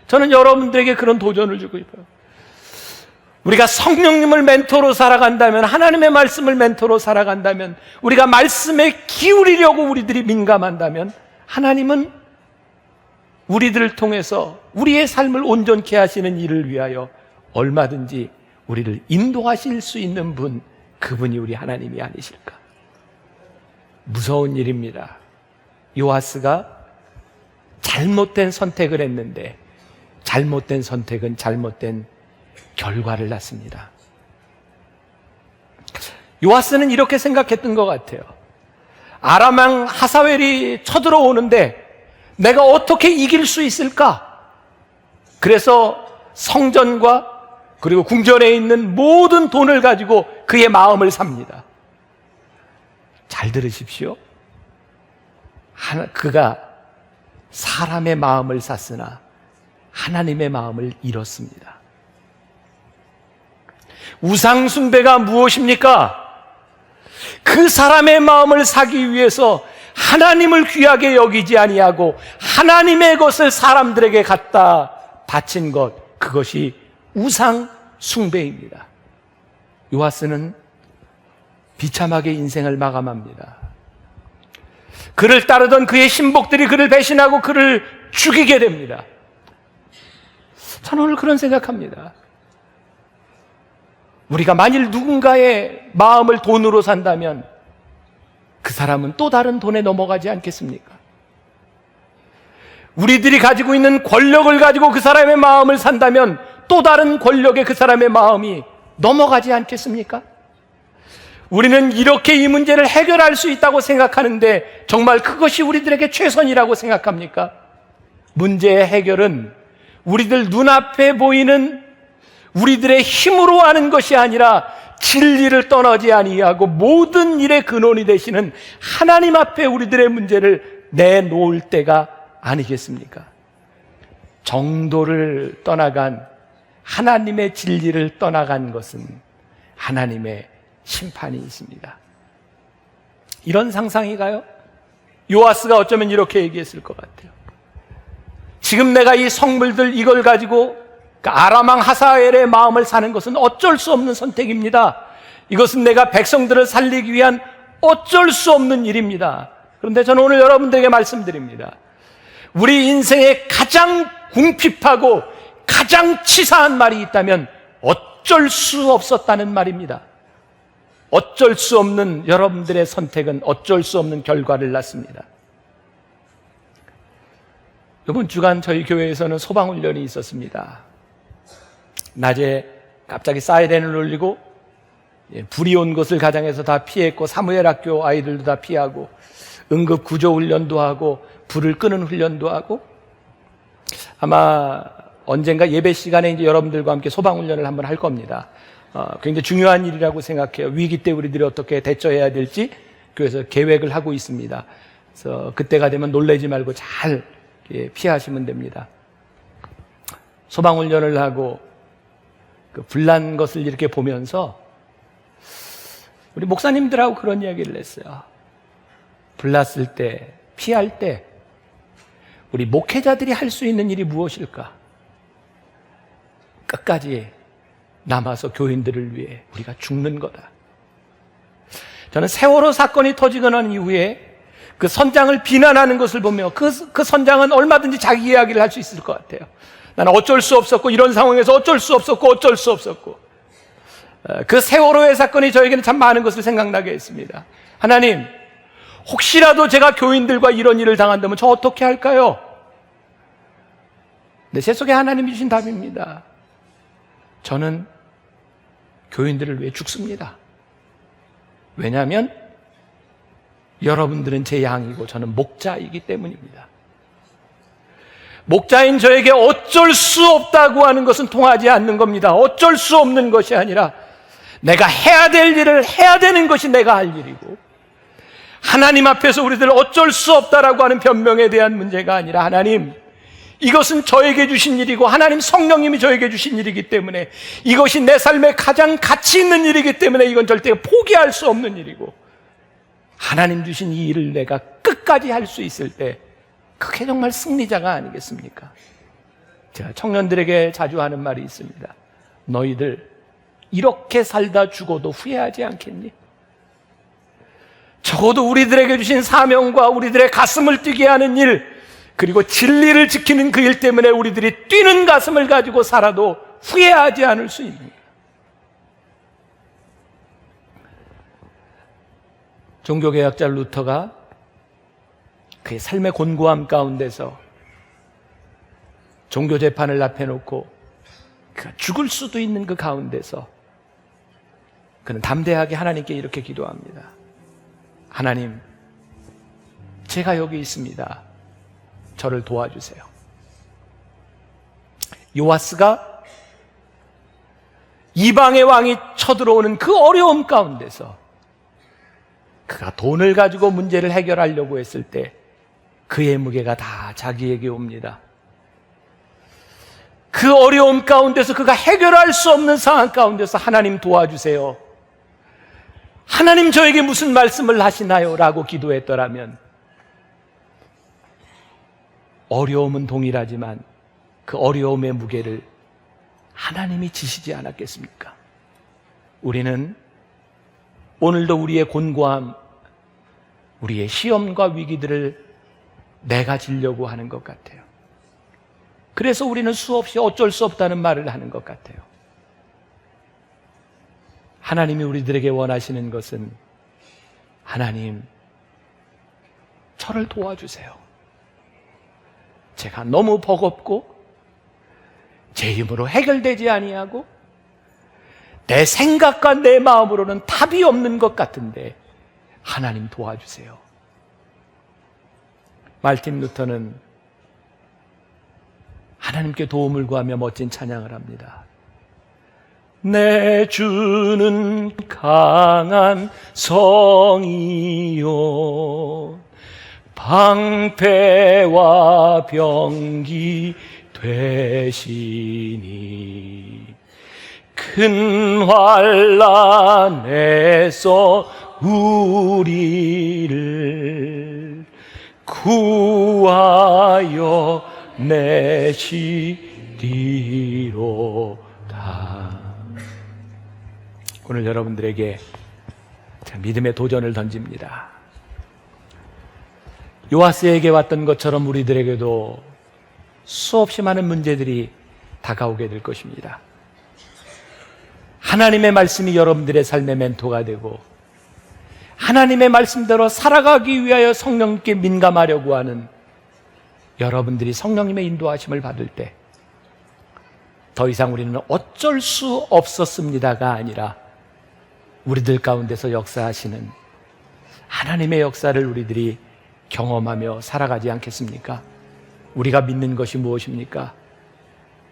저는 여러분들에게 그런 도전을 주고 싶어요. 우리가 성령님을 멘토로 살아간다면, 하나님의 말씀을 멘토로 살아간다면, 우리가 말씀에 기울이려고 우리들이 민감한다면 하나님은 우리들을 통해서 우리의 삶을 온전케 하시는 일을 위하여 얼마든지 우리를 인도하실 수 있는 분, 그분이 우리 하나님이 아니실까? 무서운 일입니다. 요아스가 잘못된 선택을 했는데 잘못된 선택은 잘못된 결과를 낳습니다. 요아스는 이렇게 생각했던 것 같아요. 아람 왕 하사웰이 쳐들어오는데 내가 어떻게 이길 수 있을까? 그래서 성전과 그리고 궁전에 있는 모든 돈을 가지고 그의 마음을 삽니다. 잘 들으십시오. 그가 사람의 마음을 샀으나 하나님의 마음을 잃었습니다. 우상숭배가 무엇입니까? 그 사람의 마음을 사기 위해서 하나님을 귀하게 여기지 아니하고 하나님의 것을 사람들에게 갖다 바친 것, 그것이 우상숭배입니다. 요아스는 비참하게 인생을 마감합니다. 그를 따르던 그의 신복들이 그를 배신하고 그를 죽이게 됩니다. 저는 오늘 그런 생각합니다. 우리가 만일 누군가의 마음을 돈으로 산다면 그 사람은 또 다른 돈에 넘어가지 않겠습니까? 우리들이 가지고 있는 권력을 가지고 그 사람의 마음을 산다면 또 다른 권력에 그 사람의 마음이 넘어가지 않겠습니까? 우리는 이렇게 이 문제를 해결할 수 있다고 생각하는데 정말 그것이 우리들에게 최선이라고 생각합니까? 문제의 해결은 우리들 눈앞에 보이는 우리들의 힘으로 하는 것이 아니라 진리를 떠나지 아니하고 모든 일의 근원이 되시는 하나님 앞에 우리들의 문제를 내놓을 때가 아니겠습니까? 정도를 떠나간 하나님의 진리를 떠나간 것은 하나님의 심판이 있습니다. 이런 상상이 가요? 요아스가 어쩌면 이렇게 얘기했을 것 같아요. 지금 내가 이 성물들 이걸 가지고 아람 왕 하사엘의 마음을 사는 것은 어쩔 수 없는 선택입니다. 이것은 내가 백성들을 살리기 위한 어쩔 수 없는 일입니다. 그런데 저는 오늘 여러분들에게 말씀드립니다. 우리 인생에 가장 궁핍하고 가장 치사한 말이 있다면 어쩔 수 없었다는 말입니다. 어쩔 수 없는 여러분들의 선택은 어쩔 수 없는 결과를 낳습니다. 이번 주간 저희 교회에서는 소방훈련이 있었습니다. 낮에 갑자기 사이렌을 울리고 불이 온 것을 가정에서 다 피했고 사무엘학교 아이들도 다 피하고 응급구조훈련도 하고 불을 끄는 훈련도 하고 아마 언젠가 예배 시간에 이제 여러분들과 함께 소방훈련을 한번 할 겁니다. 굉장히 중요한 일이라고 생각해요. 위기 때 우리들이 어떻게 대처해야 될지 교회에서 계획을 하고 있습니다. 그래서 그때가 되면 놀라지 말고 잘 피하시면 됩니다. 소방훈련을 하고 그 불난 것을 이렇게 보면서 우리 목사님들하고 그런 이야기를 했어요. 불났을 때, 피할 때 우리 목회자들이 할 수 있는 일이 무엇일까? 끝까지 남아서 교인들을 위해 우리가 죽는 거다. 저는 세월호 사건이 터지고 난 이후에 그 선장을 비난하는 것을 보며 그 선장은 얼마든지 자기 이야기를 할 수 있을 것 같아요. 나는 어쩔 수 없었고 이런 상황에서 어쩔 수 없었고 그 세월호의 사건이 저에게는 참 많은 것을 생각나게 했습니다. 하나님, 혹시라도 제가 교인들과 이런 일을 당한다면 저 어떻게 할까요? 네, 제 속에 하나님이 주신 답입니다. 저는 교인들을 위해 죽습니다. 왜냐하면 여러분들은 제 양이고 저는 목자이기 때문입니다. 목자인 저에게 어쩔 수 없다고 하는 것은 통하지 않는 겁니다. 어쩔 수 없는 것이 아니라 내가 해야 될 일을 해야 되는 것이 내가 할 일이고, 하나님 앞에서 우리들 어쩔 수 없다라고 하는 변명에 대한 문제가 아니라, 하나님, 이것은 저에게 주신 일이고 하나님 성령님이 저에게 주신 일이기 때문에 이것이 내 삶에 가장 가치 있는 일이기 때문에 이건 절대 포기할 수 없는 일이고, 하나님 주신 이 일을 내가 끝까지 할 수 있을 때 그게 정말 승리자가 아니겠습니까? 제가 청년들에게 자주 하는 말이 있습니다. 너희들 이렇게 살다 죽어도 후회하지 않겠니? 적어도 우리들에게 주신 사명과 우리들의 가슴을 뛰게 하는 일, 그리고 진리를 지키는 그 일 때문에 우리들이 뛰는 가슴을 가지고 살아도 후회하지 않을 수 있는 거예요. 종교개혁자 루터가 그의 삶의 곤고함 가운데서 종교재판을 앞에 놓고 그가 죽을 수도 있는 그 가운데서 그는 담대하게 하나님께 이렇게 기도합니다. 하나님, 제가 여기 있습니다. 저를 도와주세요. 요아스가 이방의 왕이 쳐들어오는 그 어려움 가운데서 그가 돈을 가지고 문제를 해결하려고 했을 때 그의 무게가 다 자기에게 옵니다. 그 어려움 가운데서 그가 해결할 수 없는 상황 가운데서 하나님 도와주세요. 하나님 저에게 무슨 말씀을 하시나요? 라고 기도했더라면 어려움은 동일하지만 그 어려움의 무게를 하나님이 지시지 않았겠습니까? 우리는 오늘도 우리의 곤고함, 우리의 시험과 위기들을 내가지려고 하는 것 같아요. 그래서 우리는 수없이 어쩔 수 없다는 말을 하는 것 같아요. 하나님이 우리들에게 원하시는 것은, 하나님, 저를 도와주세요. 제가 너무 버겁고 제 힘으로 해결되지 아니하고 내 생각과 내 마음으로는 답이 없는 것 같은데 하나님 도와주세요. 말틴 루터는 하나님께 도움을 구하며 멋진 찬양을 합니다. 내 주는 강한 성이요 방패와 병기 되시니 큰 환난에서 우리를 구하여 내시리로다. 오늘 여러분들에게 믿음의 도전을 던집니다. 요아스에게 왔던 것처럼 우리들에게도 수없이 많은 문제들이 다가오게 될 것입니다. 하나님의 말씀이 여러분들의 삶의 멘토가 되고 하나님의 말씀대로 살아가기 위하여 성령께 민감하려고 하는 여러분들이 성령님의 인도하심을 받을 때 더 이상 우리는 어쩔 수 없었습니다가 아니라 우리들 가운데서 역사하시는 하나님의 역사를 우리들이 경험하며 살아가지 않겠습니까? 우리가 믿는 것이 무엇입니까?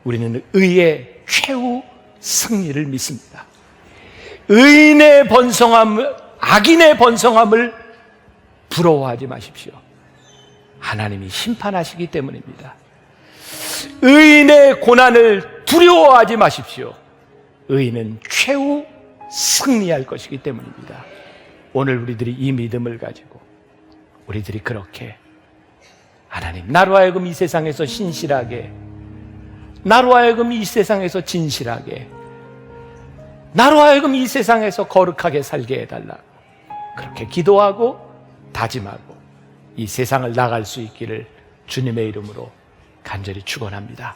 우리는 의의 최후 승리를 믿습니다. 의인의 번성함, 악인의 번성함을 부러워하지 마십시오. 하나님이 심판하시기 때문입니다. 의인의 고난을 두려워하지 마십시오. 의인은 최후 승리할 것이기 때문입니다. 오늘 우리들이 이 믿음을 가지고 우리들이 그렇게 하나님, 나로 하여금 이 세상에서 신실하게, 나로 하여금 이 세상에서 진실하게, 나로 하여금 이 세상에서 거룩하게 살게 해달라고 그렇게 기도하고 다짐하고 이 세상을 나갈 수 있기를 주님의 이름으로 간절히 축원합니다.